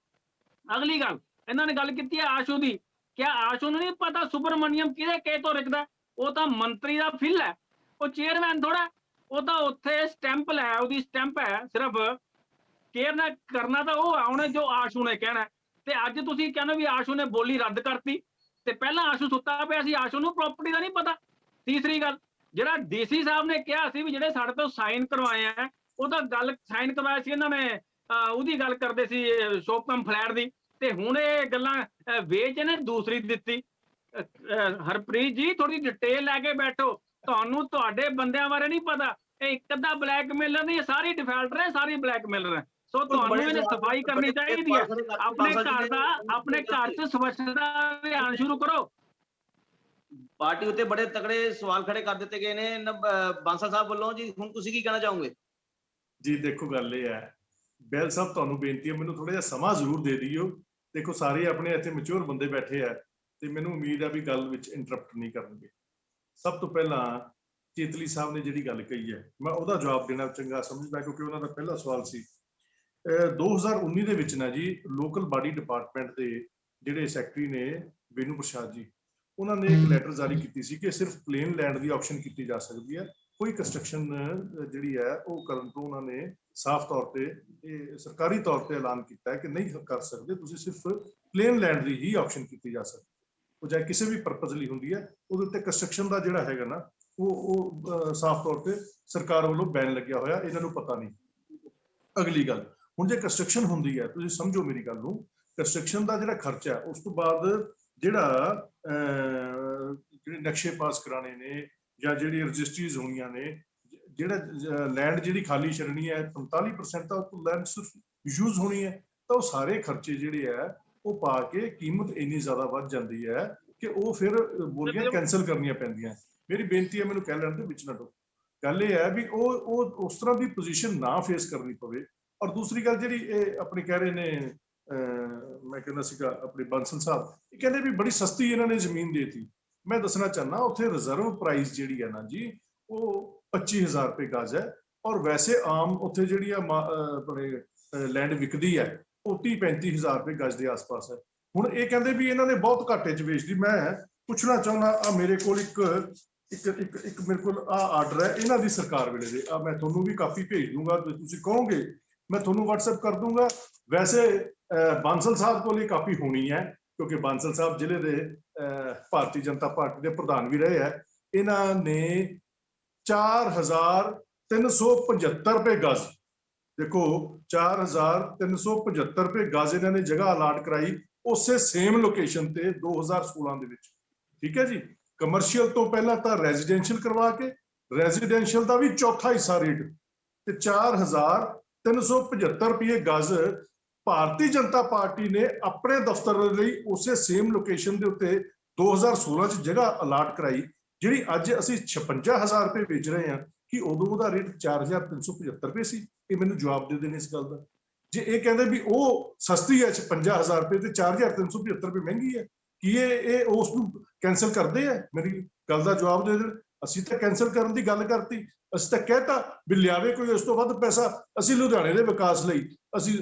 ਅਗਲੀ ਗੱਲ, ਇਹਨਾਂ ਨੇ ਗੱਲ ਕੀਤੀ ਹੈ ਆਸ਼ੂ ਦੀ। ਕਿਆ ਆਸ਼ੂ ਨੂੰ ਨਹੀਂ ਪਤਾ ਸੁਬਰਮਨੀਅਮ ਕਿਹਦੇ ਕੇ ਤੋਂ ਰਿਕਦਾ? ਉਹ ਤਾਂ ਮੰਤਰੀ ਦਾ ਫਿਲ ਹੈ, ਉਹ ਚੇਅਰਮੈਨ ਥੋੜਾ। ਉਹ ਤਾਂ ਉੱਥੇ ਸਟੈਂਪ ਲੈ, ਉਹਦੀ ਸਟੈਂਪ ਹੈ ਸਿਰਫ। ਕੇਅਰ ਨਾ ਕਰਨਾ ਤਾਂ ਉਹ ਉਹਨੇ ਜੋ ਆਸ਼ੂ ਨੇ ਕਹਿਣਾ। ਤੇ ਅੱਜ ਤੁਸੀਂ ਕਹਿੰਦੇ ਵੀ ਆਸ਼ੂ ਨੇ ਬੋਲੀ ਰੱਦ ਕਰਤੀ, ਤੇ ਪਹਿਲਾਂ ਆਸ਼ੂ ਸੁੱਤਾ ਪਿਆ ਸੀ, ਆਸ਼ੂ ਨੂੰ ਪ੍ਰਾਪਰਟੀ ਦਾ ਨਹੀਂ ਪਤਾ। ਤੀਸਰੀ ਗੱਲ, ਜਿਹੜਾ ਡੀਸੀ ਸਾਹਿਬ ਨੇ ਕਿਹਾ ਸੀ ਵੀ ਜਿਹੜੇ ਸਾਡੇ ਤੋਂ ਸਾਈਨ ਕਰਵਾਏ ਆ, ਉਹ ਤਾਂ ਗੱਲ ਸਾਈਨ ਕਰਵਾਇਆ ਸੀ ਇਹਨਾਂ ਨੇ, ਉਹਦੀ ਗੱਲ ਕਰਦੇ ਸੀ ਸ਼ੋਪਕਮ ਫਲੈਟ ਦੀ, ਤੇ ਹੁਣ ਇਹ ਗੱਲਾਂ ਵੇਚ ਇਹਨੇ ਦੂਸਰੀ ਦਿੱਤੀ। ਹਰਪ੍ਰੀਤ ਜੀ ਥੋੜੀ ਡਿਟੇਲ ਲੈ ਕੇ ਬੈਠੋ, ਤੁਹਾਨੂੰ ਤੁਹਾਡੇ ਬੰਦਿਆਂ ਬਾਰੇ ਨਹੀਂ ਪਤਾ। ਇਹ ਇੱਕ ਅੱਧਾ ਬਲੈਕਮੇਲਰ ਨਹੀਂ, ਸਾਰੀ ਡਿਫਾਲਟਰ ਹੈ, ਸਾਰੀ ਬਲੈਕਮੇਲਰ ਹੈ। ਸੋ ਤੁਹਾਨੂੰ ਇਹਨੇ ਸਫਾਈ ਕਰਨੀ ਚਾਹੀਦੀ ਹੈ। ਆਪਣੇ ਘਰ ਦਾ, ਆਪਣੇ ਘਰ 'ਚ ਸਵੱਛਤਾ ਅਭਿਆਨ ਸ਼ੁਰੂ ਕਰੋ। ਪਾਰਟੀ ਉੱਤੇ ਬੜੇ ਤਕੜੇ ਸਵਾਲ ਖੜੇ ਕਰ ਦਿੱਤੇ ਗਏ ਨੇ ਬਾਂਸਲ ਸਾਹਿਬ ਵੱਲੋਂ ਜੀ। ਹੁਣ ਤੁਸੀਂ ਕੀ ਕਹਿਣਾ ਚਾਹੋਗੇ? ਜੀ ਦੇਖੋ ਗੱਲ ਇਹ ਹੈ, ਬੈਲ ਸਾਹਿਬ ਤੁਹਾਨੂੰ ਬੇਨਤੀ ਹੈ ਮੈਨੂੰ ਥੋੜਾ ਜਿਹਾ ਸਮਾਂ ਜ਼ਰੂਰ ਦੇ ਦਿਓ। ਦੇਖੋ ਸਾਰੇ ਆਪਣੇ ਇੱਥੇ ਮੈਚੁਰ ਬੰਦੇ ਬੈਠੇ ਆ ਤੇ ਮੈਨੂੰ ਉਮੀਦ ਹੈ ਵੀ ਗੱਲ ਵਿੱਚ ਇੰਟਰਪਟ ਨਹੀਂ ਕਰਨਗੇ। ਸਭ ਤੋਂ ਪਹਿਲਾਂ ਚੇਤਲੀ ਸਾਹਿਬ ਨੇ ਜਿਹੜੀ ਗੱਲ ਕਹੀ ਹੈ ਮੈਂ ਉਹਦਾ ਜਵਾਬ ਦੇਣਾ ਚੰਗਾ ਸਮਝਦਾ, ਕਿਉਂਕਿ ਉਹਨਾਂ ਦਾ ਪਹਿਲਾ ਸਵਾਲ ਸੀ 2019 ਦੇ ਵਿੱਚ ਨਾ ਜੀ ਲੋਕਲ ਬਾਡੀ ਡਿਪਾਰਟਮੈਂਟ ਦੇ ਜਿਹੜੇ ਸੈਕਟਰੀ ਨੇ ਵੇਨੂ ਪ੍ਰਸ਼ਾਦ ਜੀ, ਉਹਨਾਂ ਨੇ ਇੱਕ ਲੈਟਰ ਜਾਰੀ ਕੀਤੀ ਸੀ ਕਿ ਸਿਰਫ ਪਲੇਨ ਲੈਂਡ ਦੀ ਆਪਸ਼ਨ ਕੀਤੀ ਜਾ ਸਕਦੀ ਹੈ, ਕੋਈ ਕੰਸਟਰਕਸ਼ਨ ਜਿਹੜੀ ਹੈ ਉਹ ਕਰਨ ਤੋਂ ਉਹਨਾਂ ਨੇ ਸਾਫ਼ ਤੌਰ ਤੇ ਇਹ ਸਰਕਾਰੀ ਤੌਰ ਤੇ ਐਲਾਨ ਕੀਤਾ ਹੈ ਕਿ ਨਹੀਂ ਕਰ ਸਕਦੇ, ਤੁਸੀਂ ਸਿਰਫ ਪਲੇਨ ਲੈਂਡ ਦੀ ਹੀ ਆਪਸ਼ਨ ਕੀਤੀ ਜਾ ਸਕਦੀ। ਉਹ ਚਾਹੇ ਕਿਸੇ ਵੀ ਪਰਪਸ ਲਈ ਹੁੰਦੀ ਹੈ, ਉਹਦੇ ਉੱਤੇ ਕੰਸਟਰਕਸ਼ਨ ਦਾ ਜਿਹੜਾ ਹੈਗਾ ਨਾ ਉਹ ਸਾਫ਼ ਤੌਰ ਤੇ ਸਰਕਾਰ ਵੱਲੋਂ ਬੈਨ ਲੱਗਿਆ ਹੋਇਆ, ਇਹਨਾਂ ਨੂੰ ਪਤਾ ਨਹੀਂ। ਅਗਲੀ ਗੱਲ, ਹੁਣ ਜੇ ਕੰਸਟਰਕਸ਼ਨ ਹੁੰਦੀ ਹੈ, ਤੁਸੀਂ ਸਮਝੋ ਮੇਰੀ ਗੱਲ ਨੂੰ, ਕੰਸਟਰਕਸ਼ਨ ਦਾ ਜਿਹੜਾ ਖਰਚਾ ਉਸ ਤੋਂ ਬਾਅਦ ਜਿਹੜਾ ਜਿਹੜੇ ਨਕਸ਼ੇ ਪਾਸ ਕਰਾਣੇ ਨੇ ਜਾਂ ਜਿਹੜੀ ਰਜਿਸਟਰੀਜ਼ ਹੋਣੀਆਂ ਨੇ, ਜਿਹੜਾ ਲੈਂਡ ਜਿਹੜੀ ਖਾਲੀ ਛੱਡਣੀ ਹੈ 45% ਤਾਂ ਉਹ ਲੈਂਡ ਸਿਰਫ ਯੂਜ਼ ਹੋਣੀ ਹੈ, ਤਾਂ ਉਹ ਸਾਰੇ ਖਰਚੇ ਜਿਹੜੇ ਆ ਉਹ ਪਾ ਕੇ ਕੀਮਤ ਇੰਨੀ ਜ਼ਿਆਦਾ ਵੱਧ ਜਾਂਦੀ ਹੈ ਕਿ ਉਹ ਫਿਰ ਬੋਲੀਆਂ ਕੈਂਸਲ ਕਰਨੀਆਂ ਪੈਂਦੀਆਂ। ਮੇਰੀ ਬੇਨਤੀ ਹੈ, ਮੈਨੂੰ ਕਹਿ ਲੈਣ ਦੇ ਵਿੱਚ ਨਾ ਟੋ। ਗੱਲ ਇਹ ਹੈ ਵੀ ਉਹ ਉਸ ਤਰ੍ਹਾਂ ਦੀ ਪੋਜੀਸ਼ਨ ਨਾ ਫੇਸ ਕਰਨੀ ਪਵੇ। ਔਰ ਦੂਸਰੀ ਗੱਲ ਜਿਹੜੀ ਇਹ ਆਪਣੇ ਕਹਿ ਰਹੇ ਨੇ, ਮੈਂ ਕਹਿੰਦਾ ਸੀਗਾ ਆਪਣੇ ਬਾਂਸਲ ਸਾਹਿਬ, ਇਹ ਕਹਿੰਦੇ ਵੀ ਬੜੀ ਸਸਤੀ ਇਹਨਾਂ ਨੇ ਜ਼ਮੀਨ ਦੇਤੀ। ਮੈਂ ਦੱਸਣਾ ਚਾਹੁੰਦਾ ਉੱਥੇ ਰਿਜ਼ਰਵ ਪ੍ਰਾਈਸ ਜਿਹੜੀ ਹੈ ਨਾ ਜੀ ਉਹ 25,000 ਰੁਪਏ ਗਜ਼ ਹੈ, ਔਰ ਵੈਸੇ ਆਮ ਉੱਥੇ ਜਿਹੜੀ ਆ ਆਪਣੇ ਲੈਂਡ ਵਿਕਦੀ ਹੈ ਉਹ 30-35,000 ਰੁਪਏ ਗਜ਼ ਦੇ ਆਸ-ਪਾਸ ਹੈ। ਹੁਣ ਇਹ ਕਹਿੰਦੇ ਵੀ ਇਹਨਾਂ ਨੇ ਬਹੁਤ ਘਾਟੇ 'ਚ ਵੇਚਦੀ। ਮੈਂ ਪੁੱਛਣਾ ਚਾਹੁੰਦਾ, ਆ ਮੇਰੇ ਕੋਲ ਇੱਕ ਮੇਰੇ ਕੋਲ ਆ ਆਰਡਰ ਹੈ ਇਹਨਾਂ ਦੀ ਸਰਕਾਰ ਵੇਲੇ ਦੇ, ਆ ਮੈਂ ਤੁਹਾਨੂੰ ਵੀ ਕਾਪੀ ਭੇਜ ਦੂੰਗਾ, ਤੁਸੀਂ ਕਹੋਗੇ ਮੈਂ ਤੁਹਾਨੂੰ WhatsApp ਕਰ ਦੂੰਗਾ। ਵੈਸੇ ਬਾਂਸਲ ਸਾਹਿਬ ਕੋਲ ਇਹ ਕਾਪੀ ਹੋਣੀ ਹੈ ਕਿਉਂਕਿ ਬਾਂਸਲ ਸਾਹਿਬ ਜ਼ਿਲ੍ਹੇ ਦੇ ਭਾਰਤੀ ਜਨਤਾ ਪਾਰਟੀ ਦੇ ਪ੍ਰਧਾਨ ਵੀ ਰਹੇ ਹੈ। ਇਹਨਾਂ ਨੇ 4,375 ਰੁਪਏ ਗਜ਼, ਦੇਖੋ 4,375 ਰੁਪਏ ਗਜ਼ ਇਹਨਾਂ ਨੇ ਜਗ੍ਹਾ ਅਲਾਟ ਕਰਾਈ ਉਸੇ ਸੇਮ ਲੋਕੇਸ਼ਨ ਤੇ 2016 ਦੇ ਵਿੱਚ। ਠੀਕ ਹੈ ਜੀ, ਕਮਰਸ਼ੀਅਲ ਤੋਂ ਪਹਿਲਾਂ ਤਾਂ ਰੈਜ਼ੀਡੈਂਸ਼ੀਅਲ ਕਰਵਾ ਕੇ ਰੈਜ਼ੀਡੈਂਸ਼ੀਅਲ ਦਾ ਵੀ ਚੌਥਾ ਹਿੱਸਾ ਰੇਟ ਤੇ 4,375 ਰੁਪਏ ਗਜ਼ ਭਾਰਤੀ ਜਨਤਾ ਪਾਰਟੀ ਨੇ ਆਪਣੇ ਦਫ਼ਤਰ ਲਈ ਉਸੇ ਸੇਮ ਲੋਕੇਸ਼ਨ ਦੇ ਉੱਤੇ 2016 ਚ ਜਗ੍ਹਾ ਅਲਾਟ ਕਰਾਈ, ਜਿਹੜੀ ਅੱਜ ਅਸੀਂ 56,000 ਰੁਪਏ ਵੇਚ ਰਹੇ ਹਾਂ ਕਿ ਉਦੋਂ ਉਹਦਾ ਰੇਟ 4,375 ਰੁਪਏ ਸੀ। ਇਹ ਮੈਨੂੰ ਜਵਾਬ ਦੇ ਦੇਣ ਇਸ ਗੱਲ ਦਾ। ਜੇ ਇਹ ਕਹਿੰਦੇ ਵੀ ਉਹ ਸਸਤੀ ਹੈ 56,000 ਰੁਪਏ ਤੇ 4,375 ਰੁਪਏ ਮਹਿੰਗੀ ਹੈ, ਕੀ ਇਹ ਉਸ ਨੂੰ ਕੈਂਸਲ ਕਰਦੇ ਆ? ਮੇਰੀ ਗੱਲ ਦਾ ਜਵਾਬ ਦੇ ਦੇਣ। ਅਸੀਂ ਤਾਂ ਕੈਂਸਲ ਕਰਨ ਦੀ ਗੱਲ ਕਰਤੀ, ਅਸੀਂ ਤਾਂ ਕਹਿਤਾ ਵੀ ਲਿਆਵੇ ਕੋਈ ਉਸ ਤੋਂ ਵੱਧ ਪੈਸਾ, ਅਸੀਂ ਲੁਧਿਆਣੇ ਦੇ ਵਿਕਾਸ ਲਈ ਅਸੀਂ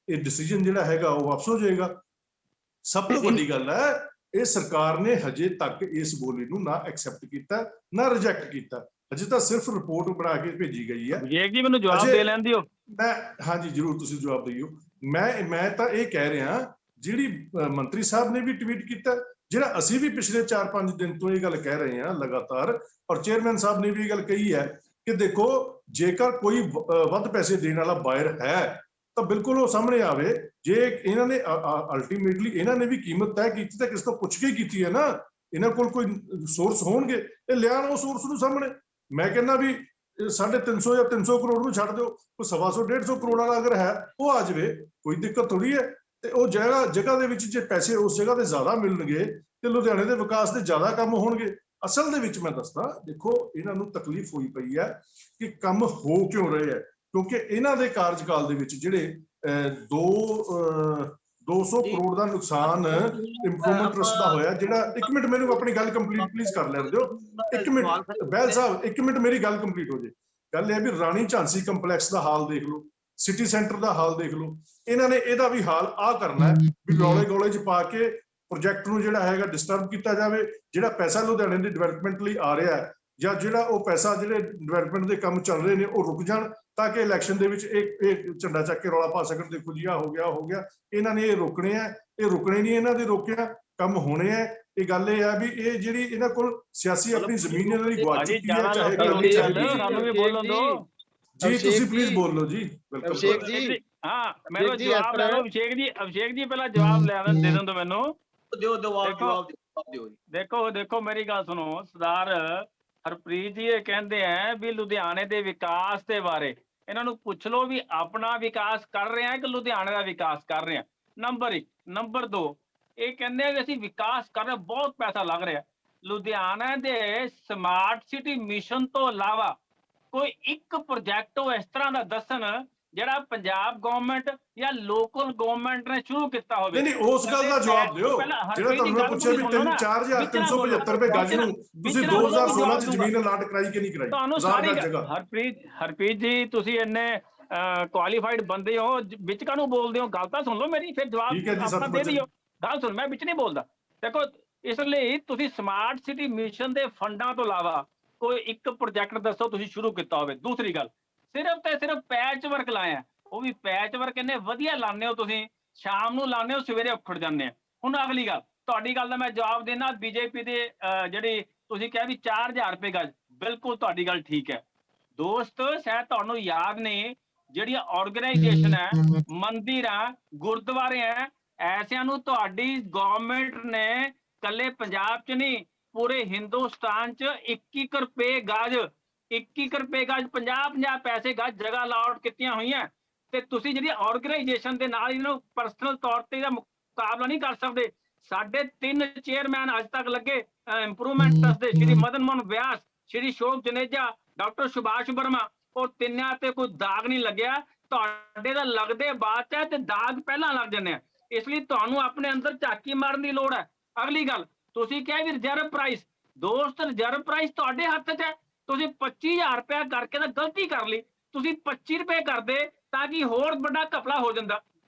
ਇਹ ਡਿਸੀਜਨ ਜਿਹੜਾ ਹੈਗਾ ਉਹ ਵਾਪਸ ਹੋ ਜਾਏਗਾ। ਸਭ ਤੋਂ ਵੱਡੀ ਗੱਲ ਹੈ ਇਹ ਸਰਕਾਰ ਨੇ ਹਜੇ ਤੱਕ ਇਸ ਬੋਲੀ ਨੂੰ ਨਾ ਐਕਸੈਪਟ ਕੀਤਾ ਨਾ ਰਿਜੈਕਟ ਕੀਤਾ, ਹਜੇ ਤਾਂ ਸਿਰਫ ਰਿਪੋਰਟ ਬਣਾ ਕੇ ਭੇਜੀ ਗਈ ਹੈ। ਵਿਵੇਕ ਜੀ ਮੈਨੂੰ ਜਵਾਬ ਦੇ ਲੈਣ ਦਿਓ। ਮੈਂ ਹਾਂਜੀ ਜ਼ਰੂਰ ਤੁਸੀਂ ਜਵਾਬ ਦਿਓ। ਮੈਂ ਤਾਂ ਇਹ ਕਹਿ ਰਿਹਾ, ਜਿਹੜੀ ਮੰਤਰੀ ਸਾਹਿਬ ਨੇ ਵੀ ਟਵੀਟ ਕੀਤਾ, ਜਿਹੜਾ ਅਸੀਂ ਵੀ ਪਿਛਲੇ 4-5 ਦਿਨ ਤੋਂ ਇਹ ਗੱਲ ਕਹਿ ਰਹੇ ਹਾਂ ਲਗਾਤਾਰ, ਔਰ ਚੇਅਰਮੈਨ ਸਾਹਿਬ ਨੇ ਵੀ ਇਹ ਗੱਲ ਕਹੀ ਹੈ ਕਿ ਦੇਖੋ ਜੇਕਰ ਕੋਈ ਵੱਧ ਪੈਸੇ ਦੇਣ ਵਾਲਾ ਬਾਇਰ ਹੈ ਤਾਂ ਬਿਲਕੁਲ ਉਹ ਸਾਹਮਣੇ ਆਵੇ। ਜੇ ਇਹਨਾਂ ਨੇ ਅਲਟੀਮੇਟਲੀ ਇਹਨਾਂ ਨੇ ਵੀ ਕੀਮਤ ਤੈਅ ਕੀਤੀ ਤਾਂ ਕਿਸ ਤੋਂ ਪੁੱਛ ਕੇ ਕੀਤੀ ਹੈ ਨਾ, ਇਹਨਾਂ ਕੋਲ ਕੋਈ ਸੋਰਸ ਹੋਣਗੇ, ਇਹ ਲਿਆਉਣ ਉਹ ਸੋਰਸ ਨੂੰ ਸਾਹਮਣੇ। ਮੈਂ ਕਹਿੰਦਾ ਵੀ 350 ਜਾਂ 300 ਕਰੋੜ ਨੂੰ ਛੱਡ ਦਿਓ, ਕੋਈ 125-150 ਕਰੋੜ ਵਾਲਾ ਅਗਰ ਹੈ ਉਹ ਆ ਜਾਵੇ, ਕੋਈ ਦਿੱਕਤ ਥੋੜੀ ਹੈ। ਤੇ ਉਹ ਜਗ੍ਹਾ ਦੇ ਵਿੱਚ ਜੇ ਪੈਸੇ ਉਸ ਜਗ੍ਹਾ ਤੇ ਜ਼ਿਆਦਾ ਮਿਲਣਗੇ ਤੇ ਲੁਧਿਆਣੇ ਦੇ ਵਿਕਾਸ ਦੇ ਜ਼ਿਆਦਾ ਕੰਮ ਹੋਣਗੇ। ਅਸਲ ਦੇ ਵਿੱਚ ਮੈਂ ਦੱਸਦਾ, ਦੇਖੋ ਇਹਨਾਂ ਨੂੰ ਤਕਲੀਫ ਹੋਈ ਪਈ ਹੈ ਕਿ ਕੰਮ ਹੋ ਕਿਉਂ ਰਹੇ ਹੈ, ਕਿਉਂਕਿ ਇਹਨਾਂ ਦੇ ਕਾਰਜਕਾਲ ਦੇ ਵਿੱਚ ਜਿਹੜੇ 200 ਜੀ। ਕਰੋੜ ਦਾ ਨੁਕਸਾਨ ਇੰਪਰੂਵਮੈਂਟ ਟਰਸਟ ਦਾ ਹੋਇਆ, ਜਿਹੜਾ, ਇੱਕ ਮਿੰਟ ਮੈਨੂੰ ਆਪਣੀ ਗੱਲ ਕੰਪਲੀਟ ਪਲੀਜ਼ ਕਰ ਲੈਣ ਦਿਓ, ਇੱਕ ਮਿੰਟ ਬੈਲ ਸਾਹਿਬ, ਇੱਕ ਮਿੰਟ ਮੇਰੀ ਗੱਲ ਕੰਪਲੀਟ ਹੋ ਜੇ। ਗੱਲ ਇਹ ਵੀ ਰਾਣੀ ਝਾਂਸੀ ਕੰਪਲੈਕਸ ਦਾ ਹਾਲ ਦੇਖ ਲਓ, ਸਿਟੀ ਸੈਂਟਰ ਦਾ ਹਾਲ ਦੇਖ ਲਓ, ਇਹਨਾਂ ਨੇ ਇਹਦਾ ਵੀ ਹਾਲ ਆ ਕਰਨਾ ਹੈ ਵੀ ਰੌਲੇ ਗੋਲੇ 'ਚ ਪਾ ਕੇ ਪ੍ਰੋਜੈਕਟ ਨੂੰ ਜਿਹੜਾ ਹੈਗਾ ਡਿਸਟਰਬ ਕੀਤਾ ਜਾਵੇ। ਜਿਹੜਾ ਪੈਸਾ ਲੁਧਿਆਣੇ ਦੇ ਡਿਵੈਲਪਮੈਂਟ ਲਈ ਆ ਰਿਹਾ ਹੈ, ਜਾਂ ਜਿਹੜਾ ਉਹ ਪੈਸਾ ਜਿਹੜੇ ਡਿਵੈਲਪਮੈਂਟ ਦੇ ਕੰਮ ਚੱਲ ਰਹੇ ਨੇ ਉਹ ਰੁਕ ਜਾਣ, ਤਾਂ ਕਿ ਇਲੈਕਸ਼ਨ ਦੇ ਵਿੱਚ ਇਹ ਝੰਡਾ ਚੱਕ ਕੇ ਰੌਲਾ ਪਾ ਸਕਣ। ਦੇਖੋ ਜੀ, ਆ ਹੋ ਗਿਆ, ਇਹਨਾਂ ਨੇ ਇਹ ਰੋਕਣੇ ਆ, ਇਹ ਰੁਕਣੇ ਨਹੀਂ, ਇਹਨਾਂ ਦੇ ਰੋਕਿਆ ਕੰਮ ਹੋਣੇ ਆ। ਇਹ ਗੱਲ ਇਹ ਆ ਵੀ ਇਹ ਜਿਹੜੀ ਇਹਨਾਂ ਕੋਲ ਸਿਆਸੀ ਆਪਣੀ ਜ਼ਮੀਨ ਇਹਨਾਂ ਦੀ ਗਵਾ ਚੁੱਕੀ ਹੈ, ਚਾਹੇ ਕਰਨੀ ਚਾਹੀਦੀ ਸਾਨੂੰ ਵੀ ਬੋਲਣ ਦਿਓ ਜੀ। ਤੁਸੀਂ ਪਲੀਜ਼ ਬੋਲ ਲਓ ਜੀ। ਅਭਿਸ਼ੇਕ ਜੀ, ਹਾਂ ਮੈਨੂੰ ਜਵਾਬ ਲੈ ਲਓ। ਅਭਿਸ਼ੇਕ ਜੀ ਪਹਿਲਾਂ ਜਵਾਬ ਦੇ ਦਿਓ ਮੈਨੂੰ। ਦਿਓ ਜਵਾਬ ਦਿਓ ਜੀ। ਦੇਖੋ ਮੇਰੀ ਗੱਲ ਸੁਣੋ। ਸਰਦਾਰ ਹਰਪ੍ਰੀਤ ਜੀ ਇਹ ਕਹਿੰਦੇ ਆ ਵੀ ਲੁਧਿਆਣੇ ਦੇ ਵਿਕਾਸ ਦੇ ਬਾਰੇ ਇਹਨਾਂ ਨੂੰ ਪੁੱਛ ਲਓ ਵੀ ਆਪਣਾ ਵਿਕਾਸ ਕਰ ਰਹੇ ਆ ਕਿ ਲੁਧਿਆਣੇ ਦਾ ਵਿਕਾਸ ਕਰ ਰਹੇ ਆ। ਨੰਬਰ 1। ਨੰਬਰ 2, ਇਹ ਕਹਿੰਦੇ ਆ ਕਿ ਅਸੀਂ ਵਿਕਾਸ ਕਰ ਰਹੇ, ਬਹੁਤ ਪੈਸਾ ਲੱਗ ਰਿਹਾ। ਲੁਧਿਆਣਾ ਦੇ ਸਮਾਰਟ ਸਿਟੀ ਮਿਸ਼ਨ ਤੋਂ ਇਲਾਵਾ ਕੋਈ ਇੱਕ ਪ੍ਰੋਜੈਕਟ ਉਹ ਇਸ ਤਰ੍ਹਾਂ ਦਾ ਦੱਸਣ ਜਿਹੜਾ ਪੰਜਾਬ ਗਵਰਨਮੈਂਟ ਜਾਂ ਲੋਕਲ ਗਵਰਨਮੈਂਟ ਨੇ ਸ਼ੁਰੂ ਕੀਤਾ ਹੋਵੇ। ਨਹੀਂ, ਉਸ ਗੱਲ ਦਾ ਜਵਾਬ ਦਿਓ ਜਿਹੜਾ ਤੁਹਾਨੂੰ ਪੁੱਛਿਆ ਵੀ 4375 ਰੁਪਏ ਗਜ ਨੂੰ ਤੁਸੀਂ 2016 ਚ ਜ਼ਮੀਨ ਅਲਾਟ ਕਰਾਈ ਕਿ ਨਹੀਂ ਕਰਾਈ। ਤੁਹਾਨੂੰ ਸਾਰੀ ਹਰਪ੍ਰੀਤ ਜੀ ਤੁਸੀਂ ਇੰਨੇ ਕੁਆਲੀਫਾਈਡ ਬੰਦੇ ਹੋ, ਵਿੱਚ ਕਾਹਨੂੰ ਬੋਲਦੇ ਹੋ? ਗੱਲ ਤਾਂ ਸੁਣ ਲਓ ਮੇਰੀ, ਫਿਰ ਜਵਾਬ ਆਪਣਾ ਦੇ ਦਿਓ। ਗੱਲ ਸੁਣ, ਮੈਂ ਵਿੱਚ ਨਹੀਂ ਬੋਲਦਾ। ਦੇਖੋ, ਇਸ ਲਈ ਤੁਸੀਂ ਸਮਾਰਟ ਸਿਟੀ ਮਿਸ਼ਨ ਦੇ ਫੰਡਾਂ ਤੋਂ ਇਲਾਵਾ ਕੋਈ ਇੱਕ ਪ੍ਰੋਜੈਕਟ ਦੱਸੋ ਤੁਸੀਂ ਸ਼ੁਰੂ ਕੀਤਾ ਹੋਵੇ। ਦੂਸਰੀ ਗੱਲ, ਸਿਰਫ ਤੇ ਸਿਰਫ ਪੈਚ ਵਰਕ ਲਾਇਆ, ਉਹ ਵੀ ਪੈਚ ਵਰਕ ਇੰਨੇ ਵਧੀਆ ਲਾਉਂਦੇ ਹੋ ਤੁਸੀਂ, ਸ਼ਾਮ ਨੂੰ ਲਾਉਂਦੇ ਹੋ, ਸਵੇਰੇ ਉਖੜ ਜਾਂਦੇ ਆ। ਹੁਣ ਅਗਲੀ ਗੱਲ, ਤੁਹਾਡੀ ਗੱਲ ਦਾ ਮੈਂ ਜਵਾਬ ਦੇਣਾ। ਬੀਜੇਪੀ ਦੇ ਜਿਹੜੀ ਤੁਸੀਂ ਕਿਹਾ ਵੀ 4000 ਰੁਪਏ ਗਜ, ਬਿਲਕੁਲ ਤੁਹਾਡੀ ਗੱਲ ਠੀਕ ਹੈ ਦੋਸਤ। ਸ਼ਾਇਦ ਤੁਹਾਨੂੰ ਯਾਦ ਨਹੀਂ, ਜਿਹੜੀਆਂ ਆਰਗੇਨਾਈਜੇਸ਼ਨ ਹੈ, ਮੰਦਿਰ ਆ, ਗੁਰਦੁਆਰੇ ਆ, ਐਸਿਆਂ ਨੂੰ ਤੁਹਾਡੀ ਗਵਰਨਮੈਂਟ ਨੇ ਕੱਲੇ ਪੰਜਾਬ 'ਚ ਨਹੀਂ ਪੂਰੇ ਹਿੰਦੁਸਤਾਨ 'ਚ 21 ਰੁਪਏ ਗਜ 50 ਪੈਸੇ ਗਜ ਜਗ੍ਹਾ ਅਲਾਟ ਕੀਤੀਆਂ ਹੋਈਆਂ। ਤੇ ਤੁਸੀਂ ਜਿਹੜੀ ਆਰਗੇਨਾਈਜੇਸ਼ਨ ਦੇ ਨਾਲ ਇਹਨਾਂ ਨੂੰ ਪਰਸਨਲ ਤੌਰ ਤੇ ਇਹਦਾ ਮੁਕਾਬਲਾ ਨਹੀਂ ਕਰ ਸਕਦੇ। ਸਾਡੇ 3 ਚੇਅਰਮੈਨ ਅੱਜ ਤੱਕ ਲੱਗੇ ਇੰਪਰੂਵਮੈਂਟ ਟਰਸਟ ਦੇ, ਸ਼੍ਰੀ ਮਦਨ ਮੋਹਨ ਵਿਆਸ, ਸ਼੍ਰੀ ਸ਼ੋਕ ਜਨੇਜਾ, ਡਾਕਟਰ ਸੁਭਾਸ਼ ਵਰਮਾ, ਔਰ ਤਿੰਨਾਂ ਤੇ ਕੋਈ ਦਾਗ ਨਹੀਂ ਲੱਗਿਆ। ਤੁਹਾਡੇ ਦਾ ਲੱਗਦੇ ਬਾਅਦ ਚ ਤੇ ਦਾਗ ਪਹਿਲਾਂ ਲੱਗ ਜਾਂਦੇ ਆ। ਇਸ ਲਈ ਤੁਹਾਨੂੰ ਆਪਣੇ ਅੰਦਰ ਝਾਕੀ ਮਾਰਨ ਦੀ ਲੋੜ ਹੈ। ਅਗਲੀ ਗੱਲ, ਤੁਸੀਂ ਕਿਹਾ ਵੀ ਰਿਜ਼ਰਵ ਪ੍ਰਾਈਸ, ਦੋਸਤ ਰਿਜ਼ਰਵ ਪ੍ਰਾਈਸ ਤੁਹਾਡੇ ਹੱਥ 'ਚ ਹੈ। ਤੁਸੀਂ 25000 ਰੁਪਇਆ ਕਰਕੇ ਤਾਂ ਗਲਤੀ ਕਰ ਲਈ, ਤੁਸੀਂ 25 ਰੁਪਏ ਕਰਦੇ ਤਾਂ ਕਿ ਹੋਰ ਵੱਡਾ ਘਪਲਾ ਹੋ ਜਾਂਦਾ।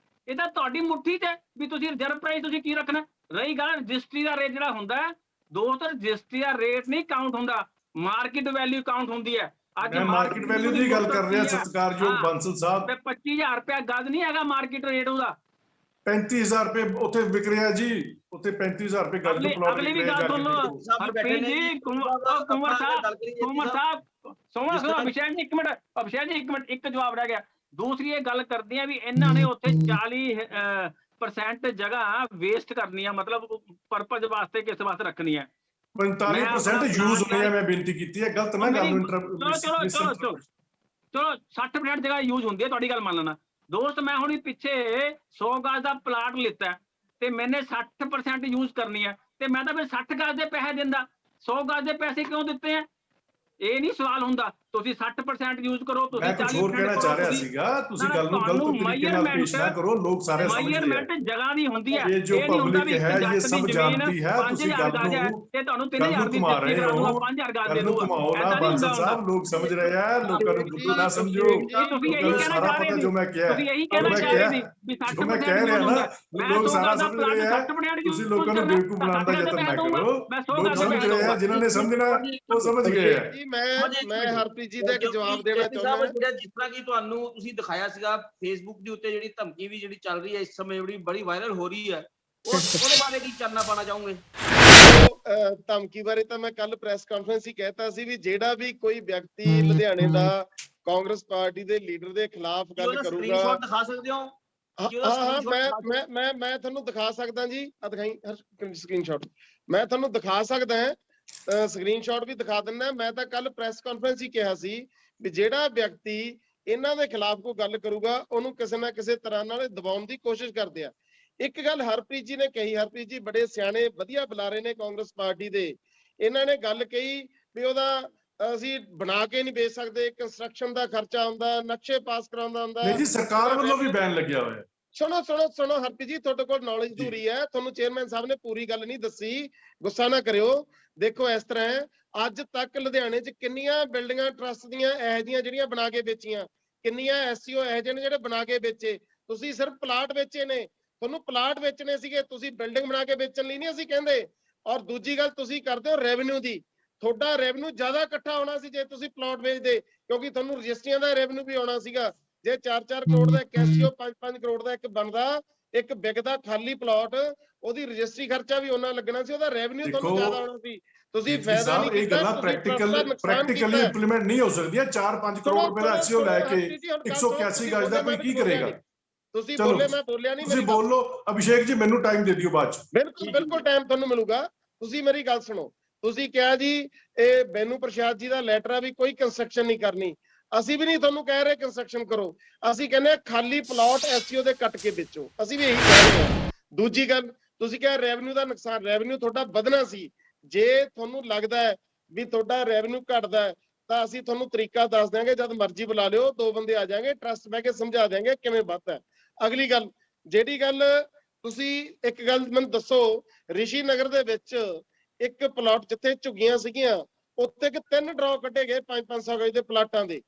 ਇਹ ਤਾਂ ਤੁਹਾਡੀ ਮੁੱਠੀ 'ਚ ਹੈ ਵੀ ਤੁਸੀਂ ਰਿਜ਼ਰਵ ਪ੍ਰਾਈਸ ਤੁਸੀਂ ਕੀ ਰੱਖਣਾ। ਰਹੀ ਗੱਲ ਰਜਿਸਟਰੀ ਦਾ ਰੇਟ ਜਿਹੜਾ ਹੁੰਦਾ ਹੈ, ਦੋਸਤ ਰਜਿਸਟਰੀ ਦਾ ਰੇਟ ਨਹੀਂ ਕਾਊਂਟ ਹੁੰਦਾ, ਮਾਰਕੀਟ ਵੈਲਿਊ ਕਾਊਂਟ ਹੁੰਦੀ ਹੈ। ਅੱਜ ਮਾਰਕੀਟ ਵੈਲਿਊ ਦੀ ਗੱਲ ਕਰ ਰਿਹਾ ਸਤਿਕਾਰਯੋਗ ਬਾਂਸਲ ਸਾਹਿਬ। 25000 ਰੁਪਇਆ ਗਜ ਨਹੀਂ ਹੈਗਾ ਮਾਰਕੀਟ ਰੇਟ ਉਹਦਾ। 35000 ਰੁਪਏ ਉੱਥੇ ਵਿਕ ਰਿਹਾ ਜੀ, ਉੱਥੇ 35000 ਰੁਪਏ ਗਜ ਨੂੰ ਪਲਾਟ ਅਗਲੀ ਵੀ ਗੱਲ ਸੁਣ ਲਓ ਹਰਪ੍ਰੀਤ ਜੀ, ਕੁੰਵਰ ਸਾਹਿਬ ਅਭਿਸ਼ੇਕ ਜੀ ਇੱਕ ਮਿੰਟ ਇੱਕ ਜਵਾਬ ਰਹਿ ਗਿਆ। ਦੂਸਰੀ ਇਹ ਗੱਲ ਕਰਦੇ ਆ ਵੀ ਇਹਨਾਂ ਨੇ ਉੱਥੇ 40% ਜਗ੍ਹਾ ਵੇਸਟ ਕਰਨੀ ਆ, ਮਤਲਬ ਪਰਪਸ ਵਾਸਤੇ ਕਿਸ ਵਾਸਤੇ ਰੱਖਣੀ ਹੈ। 45% ਯੂਜ਼ ਹੋਣੀ ਹੈ, ਮੈਂ ਬੇਨਤੀ ਕੀਤੀ ਹੈ, ਗਲਤ ਨਾ ਗੱਲ ਨੂੰ ਚਲੋ 60% ਜਗ੍ਹਾ ਯੂਜ਼ ਹੁੰਦੀ ਹੈ, ਤੁਹਾਡੀ ਗੱਲ ਮੰਨ ਲੈਣਾ ਦੋਸਤ। ਮੈਂ ਹੁਣੀ ਪਿੱਛੇ 100 ਗਜ ਦਾ ਪਲਾਟ ਲਿੱਤਾ ਤੇ ਮੈਨੇ 60% ਯੂਜ਼ ਕਰਨੀ ਹੈ, ਤੇ ਮੈਂ ਤਾਂ ਫਿਰ 60 ਗਜ ਦੇ ਪੈਸੇ ਦਿੰਦਾ, 100 ਗਜ ਦੇ ਪੈਸੇ ਕਿਉਂ ਦਿੱਤੇ ਆ? ਇਹ ਨਹੀਂ ਸਵਾਲ ਹੁੰਦਾ। ਤੁਸੀਂ 60% ਯੂਜ਼ ਕਰੋ, ਤੁਸੀਂ 40% ਹੋਰ ਕਹਿਣਾ ਚਾਹ ਰਿਹਾ ਸੀਗਾ, ਤੁਸੀਂ ਗੱਲ ਨੂੰ ਗਲਤ ਤਰੀਕੇ ਨਾਲ ਪੇਸ਼ ਨਾ ਕਰੋ, ਲੋਕ ਸਾਰੇ ਸਮਝਦੇ ਆ। ਮਾਈਅਰਮੈਂਟ ਜਗ੍ਹਾ ਦੀ ਹੁੰਦੀ ਹੈ, ਇਹ ਜੋ ਪਬਲਿਕ ਹੈ ਇਹ ਸਭ ਜਾਣਦੀ ਹੈ। ਤੁਸੀਂ ਗੱਲ ਨੂੰ ਤੇ ਤੁਹਾਨੂੰ 3000 ਦੀ ਘੁਮਾ ਰਹੇ ਹੋ, 5000 ਗਜ ਗੱਲ ਦੇ ਨੂੰ ਦੂਗਾ। ਘੁਮਾਓ ਨਾ ਬਾਂਸਲ ਸਾਹਿਬ, ਲੋਕ ਸਮਝ ਰਹੇ ਆ, ਲੋਕਾਂ ਨੂੰ ਬੁੱਧੂ ਨਾ ਸਮਝੋ। ਤੁਸੀਂ ਇਹੀ ਕਹਿਣਾ ਚਾਹ ਰਹੇ ਜੋ ਮੈਂ ਕਿਹਾ, ਤੁਸੀਂ ਇਹੀ ਕਹਿਣਾ ਚਾਹ ਰਹੇ ਸੀ ਵੀ 60% ਮੈਂ ਕਹਿ ਰਿਹਾ ਨਾ, ਲੋਕ ਸਾਰਾ ਸਮਝ ਰਹੇ ਆ। ਤੁਸੀਂ ਲੋਕਾਂ ਨੂੰ ਬੇਵਕੂਫ ਬਣਾਉਣ ਦਾ ਯਤਨ ਨਾ ਕਰੋ, ਲੋਕ ਸਮਝ ਰਹੇ ਆ, ਜਿਨ੍ਹਾਂ ਨੇ ਸਮਝਣਾ ਉਹ ਸਮਝ ਗਏ ਆ। ਮੈਂ ਹਰਪ੍ਰੀਤ ਜੀ ਦਾ ਇੱਕ ਜਵਾਬ ਦੇਣਾ ਚਾਹੁੰਦਾ। ਜਿਸ ਤਰ੍ਹਾਂ ਕਿ ਤੁਹਾਨੂੰ ਤੁਸੀਂ ਦਿਖਾਇਆ ਸੀਗਾ ਫੇਸਬੁੱਕ ਦੇ ਉੱਤੇ ਜਿਹੜੀ ਧਮਕੀ ਵੀ ਜਿਹੜੀ ਚੱਲ ਰਹੀ ਹੈ ਇਸ ਸਮੇਂ, ਜਿਹੜੀ ਬੜੀ ਵਾਇਰਲ ਹੋ ਰਹੀ ਹੈ, ਉਹਦੇ ਬਾਰੇ ਕੀ ਚਾਨਣਾ ਪਾਣਾ ਚਾਹੋਗੇ? ਧਮਕੀ ਬਾਰੇ ਤਾਂ ਮੈਂ ਕੱਲ ਪ੍ਰੈਸ ਕਾਨਫਰੰਸ ਹੀ ਕਹਿਤਾ ਸੀ ਵੀ ਜਿਹੜਾ ਵੀ ਕੋਈ ਵਿਅਕਤੀ ਲੁਧਿਆਣੇ ਦਾ ਕਾਂਗਰਸ ਪਾਰਟੀ ਦੇ ਲੀਡਰ ਦੇ ਖਿਲਾਫ ਗੱਲ ਕਰੂਗਾ। ਸਕਰੀਨਸ਼ਾਟ ਦਿਖਾ ਸਕਦੇ ਹੋ? ਮੈਂ ਤੁਹਾਨੂੰ ਦਿਖਾ ਸਕਦਾ ਜੀ, ਦਿਖਾਈ ਸਕਰੀਨਸ਼ਾਟ, ਮੈਂ ਤੁਹਾਨੂੰ ਦਿਖਾ ਸਕਦਾ ਹਾਂ, ਸਕਰੀਨਸ਼ਾਟ ਵੀ ਦਿਖਾ ਦਿੰਦਾ। ਮੈਂ ਤਾਂ ਕੱਲ ਪ੍ਰੈਸ ਕਾਨਫਰੰਸ ਹੀ ਕਿਹਾ ਸੀ ਵੀ ਜਿਹੜਾ ਵਿਅਕਤੀ ਇਹਨਾਂ ਦੇ ਖਿਲਾਫ ਕੋਈ ਗੱਲ ਕਰੂਗਾ ਉਹਨੂੰ ਕਿਸੇ ਨਾ ਕਿਸੇ ਤਰ੍ਹਾਂ ਨਾਲ ਦਬਾਉਣ ਦੀ ਕੋਸ਼ਿਸ਼ ਕਰਦੇ ਆ। ਇੱਕ ਗੱਲ ਹਰਪ੍ਰੀਤ ਜੀ ਨੇ ਕਹੀ, ਹਰਪ੍ਰੀਤ ਜੀ ਬੜੇ ਸਿਆਣੇ ਵਧੀਆ ਬੁਲਾਰੇ ਨੇ ਕਾਂਗਰਸ ਪਾਰਟੀ ਦੇ, ਇਹਨਾਂ ਨੇ ਗੱਲ ਕਹੀ ਵੀ ਉਹਦਾ ਅਸੀਂ ਬਣਾ ਕੇ ਨਹੀਂ ਵੇਚ ਸਕਦੇ, ਕੰਸਟਰਕਸ਼ਨ ਦਾ ਖਰਚਾ ਹੁੰਦਾ, ਨਕਸ਼ੇ ਪਾਸ ਕਰਾਉਂਦਾ ਹੁੰਦਾ। ਨਹੀਂ ਜੀ, ਸਰਕਾਰ ਵੱਲੋਂ ਵੀ ਬੈਨ ਲੱਗਿਆ ਹੋਇਆ। ਸੁਣੋ ਹਰਪ੍ਰੀਤ ਜੀ, ਤੁਹਾਡੇ ਕੋਲ ਨੌਲੇਜ ਜੀ। ਧੂਰੀ ਹੈ, ਤੁਹਾਨੂੰ ਚੇਅਰਮੈਨ ਸਾਹਿਬ ਨੇ ਪੂਰੀ ਗੱਲ ਨਹੀਂ ਦੱਸੀ, ਗੁੱਸਾ ਨਾ ਕਰਿਓ। ਦੇਖੋ ਇਸ ਤਰ੍ਹਾਂ ਹੈ, ਅੱਜ ਤੱਕ ਲੁਧਿਆਣੇ 'ਚ ਕਿੰਨੀਆਂ ਬਿਲਡਿੰਗਾਂ ਟਰਸਟ ਦੀਆਂ ਇਹੋ ਜਿਹੀਆਂ ਜਿਹੜੀਆਂ ਬਣਾ ਕੇ ਵੇਚੀਆਂ, ਕਿੰਨੀਆਂ ਐਸਸੀਓ ਇਹੋ ਜਿਹੇ ਨੇ ਜਿਹੜੇ ਬਣਾ ਕੇ ਵੇਚੇ। ਤੁਸੀਂ ਸਿਰਫ ਪਲਾਟ ਵੇਚੇ ਨੇ, ਤੁਹਾਨੂੰ ਪਲਾਟ ਵੇਚਣੇ ਸੀਗੇ, ਤੁਸੀਂ ਬਿਲਡਿੰਗ ਬਣਾ ਕੇ ਵੇਚਣ ਲਈ ਨਹੀਂ ਅਸੀਂ ਕਹਿੰਦੇ। ਔਰ ਦੂਜੀ ਗੱਲ ਤੁਸੀਂ ਕਰਦੇ ਹੋ ਰੈਵਨਿਊ ਦੀ, ਤੁਹਾਡਾ ਰੈਵਨਿਊ ਜ਼ਿਆਦਾ ਇਕੱਠਾ ਹੋਣਾ ਸੀ ਜੇ ਤੁਸੀਂ ਪਲਾਟ ਵੇਚਦੇ, ਕਿਉਂਕਿ ਤੁਹਾਨੂੰ ਰਜਿਸਟਰੀਆਂ ਦਾ ਰੈਵਨਿਊ ਵੀ ਆਉਣਾ ਸੀਗਾ। ਜੇ 4-4 ਕਰੋੜ ਦਾ ਇੱਕ ਐਸਸੀਓ 5-5 ਕਰੋੜ ਦਾ ਇੱਕ ਬਣਦਾ, ਇੱਕ ਵਿਕਦਾ ਖਾਲੀ ਪਲਾਟ, ਉਹਦੀ ਰਜਿਸਟਰੀ ਖਰਚਾ ਵੀ ਉਹਨਾਂ ਲੱਗਣਾ ਸੀ, ਉਹਦਾ ਰੈਵਨਿਊ ਤੁਹਾਨੂੰ ਦੇਖੋ ਜ਼ਿਆਦਾ ਆਉਣਾ ਸੀ। ਤੁਸੀਂ ਜੀਪੀ ਫਾਇਦਾ ਨਹੀਂ ਸਾਹਿਬ, ਇਹ ਕੀਤਾ, ਗੱਲਾਂ ਤੁਸੀਂ ਟਰਸਟ ਦਾ ਨੁਕਸਾਨ ਪ੍ਰੈਕਟੀਕਲੀ ਕੀਤਾ। ਇੰਪਲੀਮੈਂਟ ਨਹੀਂ ਹੋ ਸਕਦੀਆਂ। 4-5 ਕਰੋੜ ਰੁਪਏ ਦਾ ਐਸਈਓ ਲੈ ਕੇ ਹਰਪ੍ਰੀਤ ਜੀ, ਹੁਣ ਗੱਲ 181 ਤੁਸੀਂ ਗਜ ਦਾ ਬੋਲੇ, ਕੋਈ ਮੈਂ ਕੀ ਬੋਲਿਆ ਕਰੇਗਾ? ਨਹੀਂ। ਤੁਸੀਂ ਚਲੋ ਬੋਲੇ, ਮੈਂ ਬੋਲਿਆ ਨਹੀਂ, ਤੁਸੀਂ ਮੇਰੀ ਗੱਲ ਬੋਲ ਲਓ। ਅਭਿਸ਼ੇਕ ਜੀ, ਮੈਨੂੰ ਟਾਈਮ ਦੇ ਦਿਓ ਬਾਅਦ ਚ। ਬਿਲਕੁਲ ਟਾਈਮ ਤੁਹਾਨੂੰ ਮਿਲੂਗਾ। ਤੁਸੀਂ ਮੇਰੀ ਗੱਲ ਸੁਣੋ, ਤੁਸੀਂ ਕਿਹਾ ਜੀ ਇਹ ਬੈਨੂ ਪ੍ਰਸ਼ਾਦ ਜੀ ਦਾ ਲੈਟਰ ਆ ਵੀ ਕੋਈ ਕੰਸਟਰਕਸ਼ਨ ਨਹੀਂ ਕਰਨੀ। ਅਸੀਂ ਵੀ ਨਹੀਂ ਤੁਹਾਨੂੰ ਕਹਿ ਰਹੇ ਕੰਸਟਰਕਸ਼ਨ ਕਰੋ, ਅਸੀਂ ਕਹਿੰਦੇ ਆ ਖਾਲੀ ਪਲਾਟ ਐਸਸੀਓ ਦੇ ਕੱਟ ਕੇ ਵੇਚੋ, ਅਸੀਂ ਵੀ ਇਹੀ ਕਹਿ ਰਹੇ ਹਾਂ। ਦੂਜੀ ਗੱਲ, ਤੁਸੀਂ ਕਿਹਾ ਰੈਵਨਿਊ ਦਾ ਨੁਕਸਾਨ, ਰੈਵਨਿਊ ਤੁਹਾਡਾ ਵਧਣਾ ਸੀ। ਜੇ ਤੁਹਾਨੂੰ ਲੱਗਦਾ ਹੈ ਵੀ ਤੁਹਾਡਾ ਰੈਵਨਿਊ ਘਟਦਾ ਹੈ ਤਾਂ ਅਸੀਂ ਤੁਹਾਨੂੰ ਤਰੀਕਾ ਦੱਸ ਦਿਆਂਗੇ, ਜਦ ਮਰਜ਼ੀ ਬੁਲਾ ਲਿਓ, 2 ਬੰਦੇ ਆ ਜਾਣਗੇ, ਟਰਸਟ ਬਹਿ ਕੇ ਸਮਝਾ ਦਿਆਂਗੇ ਕਿਵੇਂ ਵੱਧਦਾ ਹੈ। ਅਗਲੀ ਗੱਲ, ਜਿਹੜੀ ਗੱਲ ਤੁਸੀਂ ਇੱਕ ਗੱਲ ਮੈਨੂੰ ਦੱਸੋ, ਰਿਸ਼ੀ ਨਗਰ ਦੇ ਵਿੱਚ ਇੱਕ ਪਲਾਟ ਜਿੱਥੇ ਝੁੱਗੀਆਂ ਸੀਗੀਆਂ, ਉੱਥੇ ਕਿ 3 ਡਰਾਅ ਕੱਢੇ ਗਏ 500 ਗਜ ਦੇ ਪਲਾਟਾਂ ਦੇ।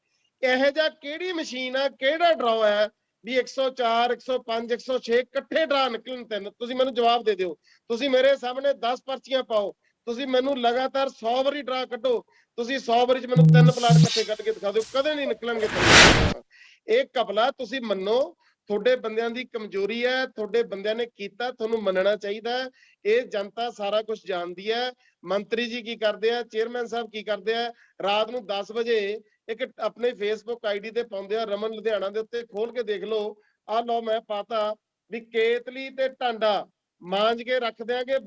ਇਹੋ ਜਿਹਾ ਕਿਹੜੀ ਮਸ਼ੀਨ ਆ, ਕਿਹੜਾ ਡਰਾਅ ਹੈ ਵੀ 104, 105, 106 ਇਕੱਠੇ ਡਰਾਅ ਨਿਕਲਣ 3? ਤੁਸੀਂ ਮੈਨੂੰ ਜਵਾਬ ਦੇ ਦਿਓ। ਤੁਸੀਂ ਮੇਰੇ ਸਾਹਮਣੇ 10 ਪਰਚੀਆਂ ਪਾਓ, ਤੁਸੀਂ ਮੈਨੂੰ ਲਗਾਤਾਰ 100 ਵਾਰੀ ਡਰਾਅ ਕੱਢੋ, ਤੁਸੀਂ 100 ਵਾਰੀ ਚ ਮੈਨੂੰ 3 ਪਲਾਟ ਇਕੱਠੇ ਕੱਢ ਕੇ ਦਿਖਾ ਦਿਓ, ਕਦੇ ਨਹੀਂ ਨਿਕਲਣਗੇ। ਇਹ ਕਪਲਾ ਤੁਸੀਂ ਮੰਨੋ, ਤੁਹਾਡੇ ਬੰਦਿਆਂ ਦੀ ਕਮਜ਼ੋਰੀ ਹੈ, ਤੁਹਾਡੇ ਬੰਦਿਆਂ ਨੇ ਕੀਤਾ, ਤੁਹਾਨੂੰ ਮੰਨਣਾ ਚਾਹੀਦਾ। ਇਹ ਜਨਤਾ ਸਾਰਾ ਕੁਝ ਜਾਣਦੀ ਹੈ। ਮੰਤਰੀ ਜੀ ਕੀ ਕਰਦੇ ਆ, ਚੇਅਰਮੈਨ ਸਾਹਿਬ ਕੀ ਕਰਦੇ ਆ, ਰਾਤ ਨੂੰ 10 ਵਜੇ ਇੱਕ ਆਪਣੇ ਫੇਸਬੁੱਕ ਆਈਡੀ ਤੇ ਪਾਉਂਦੇ ਆ, ਰਮਨ ਲੁਧਿਆਣਾ ਦੇ ਉੱਤੇ ਖੋਲ ਕੇ ਦੇਖ ਲਓ। ਆਹ ਲਓ, ਮੈਂ ਪਾਤਾ ਵੀ ਕੇਤਲੀ ਤੇ ਟਾਂਡਾ ਮਾਂਜ ਕੇ ਰੱਖ ਦਿਆਂਗੇ,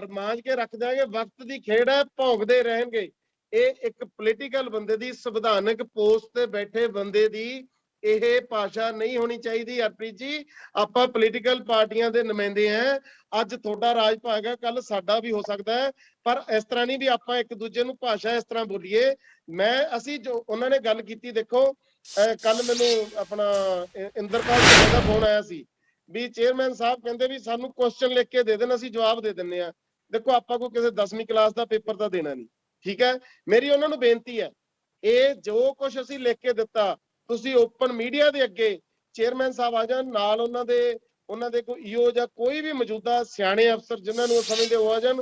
ਮਾਂਜ ਕੇ ਰੱਖ ਦਿਆਂਗੇ, ਵਕਤ ਦੀ ਖੇਡ ਹੈ, ਭੌਂਕਦੇ ਰਹਿਣਗੇ। ਇਹ ਇੱਕ ਪੋਲੀਟੀਕਲ ਬੰਦੇ ਦੀ, ਸੰਵਿਧਾਨਕ ਪੋਸਟ ਤੇ ਬੈਠੇ ਬੰਦੇ ਦੀ ਇਹ ਭਾਸ਼ਾ ਨਹੀਂ ਹੋਣੀ ਚਾਹੀਦੀ। ਹਰਪ੍ਰੀਤ ਜੀ, ਆਪਾਂ ਪੋਲੀਟੀਕਲ ਪਾਰਟੀਆਂ ਦੇ ਨੁਮਾਇੰਦੇ ਆ, ਅੱਜ ਤੁਹਾਡਾ ਰਾਜ ਭਾਗ ਹੈ, ਕੱਲ ਸਾਡਾ ਵੀ ਹੋ ਸਕਦਾ ਹੈ, ਪਰ ਇਸ ਤਰ੍ਹਾਂ ਨਹੀਂ ਵੀ ਆਪਾਂ ਇੱਕ ਦੂਜੇ ਨੂੰ ਭਾਸ਼ਾ ਇਸ ਤਰ੍ਹਾਂ ਬੋਲੀਏ। ਅਸੀਂ ਜੋ ਉਹਨਾਂ ਨੇ ਗੱਲ ਕੀਤੀ, ਦੇਖੋ ਕੱਲ ਮੈਨੂੰ ਆਪਣਾ ਇੰਦਰਪਾਲ ਸਿੰਘ ਦਾ ਫੋਨ ਆਇਆ ਸੀ ਵੀ ਚੇਅਰਮੈਨ ਸਾਹਿਬ ਕਹਿੰਦੇ ਵੀ ਸਾਨੂੰ ਕੁਐਸਚਨ ਲਿਖ ਕੇ ਦੇ ਦੇਣ, ਅਸੀਂ ਜਵਾਬ ਦੇ ਦਿੰਨੇ ਆ। ਦੇਖੋ ਆਪਾਂ ਕੋਈ ਕਿਸੇ 10ਵੀਂ ਕਲਾਸ ਦਾ ਪੇਪਰ ਤਾਂ ਦੇਣਾ ਨਹੀਂ, ਠੀਕ ਹੈ। ਮੇਰੀ ਉਹਨਾਂ ਨੂੰ ਬੇਨਤੀ ਹੈ, ਇਹ ਜੋ ਕੁਝ ਅਸੀਂ ਲਿਖ ਕੇ ਦਿੱਤਾ, ਤੁਸੀਂ ਓਪਨ ਮੀਡੀਆ ਦੇ ਅੱਗੇ ਚੇਅਰਮੈਨ ਸਾਹਿਬ ਆ ਜਾਣ, ਨਾਲ ਉਹਨਾਂ ਦੇ ਕੋਈ ਈਓ ਜਾਂ ਕੋਈ ਵੀ ਮੌਜੂਦਾ ਸਿਆਣੇ ਅਫਸਰ ਜਿਨ੍ਹਾਂ ਨੂੰ ਸਮਝਦੇ ਹੋ ਆ ਜਾਣ।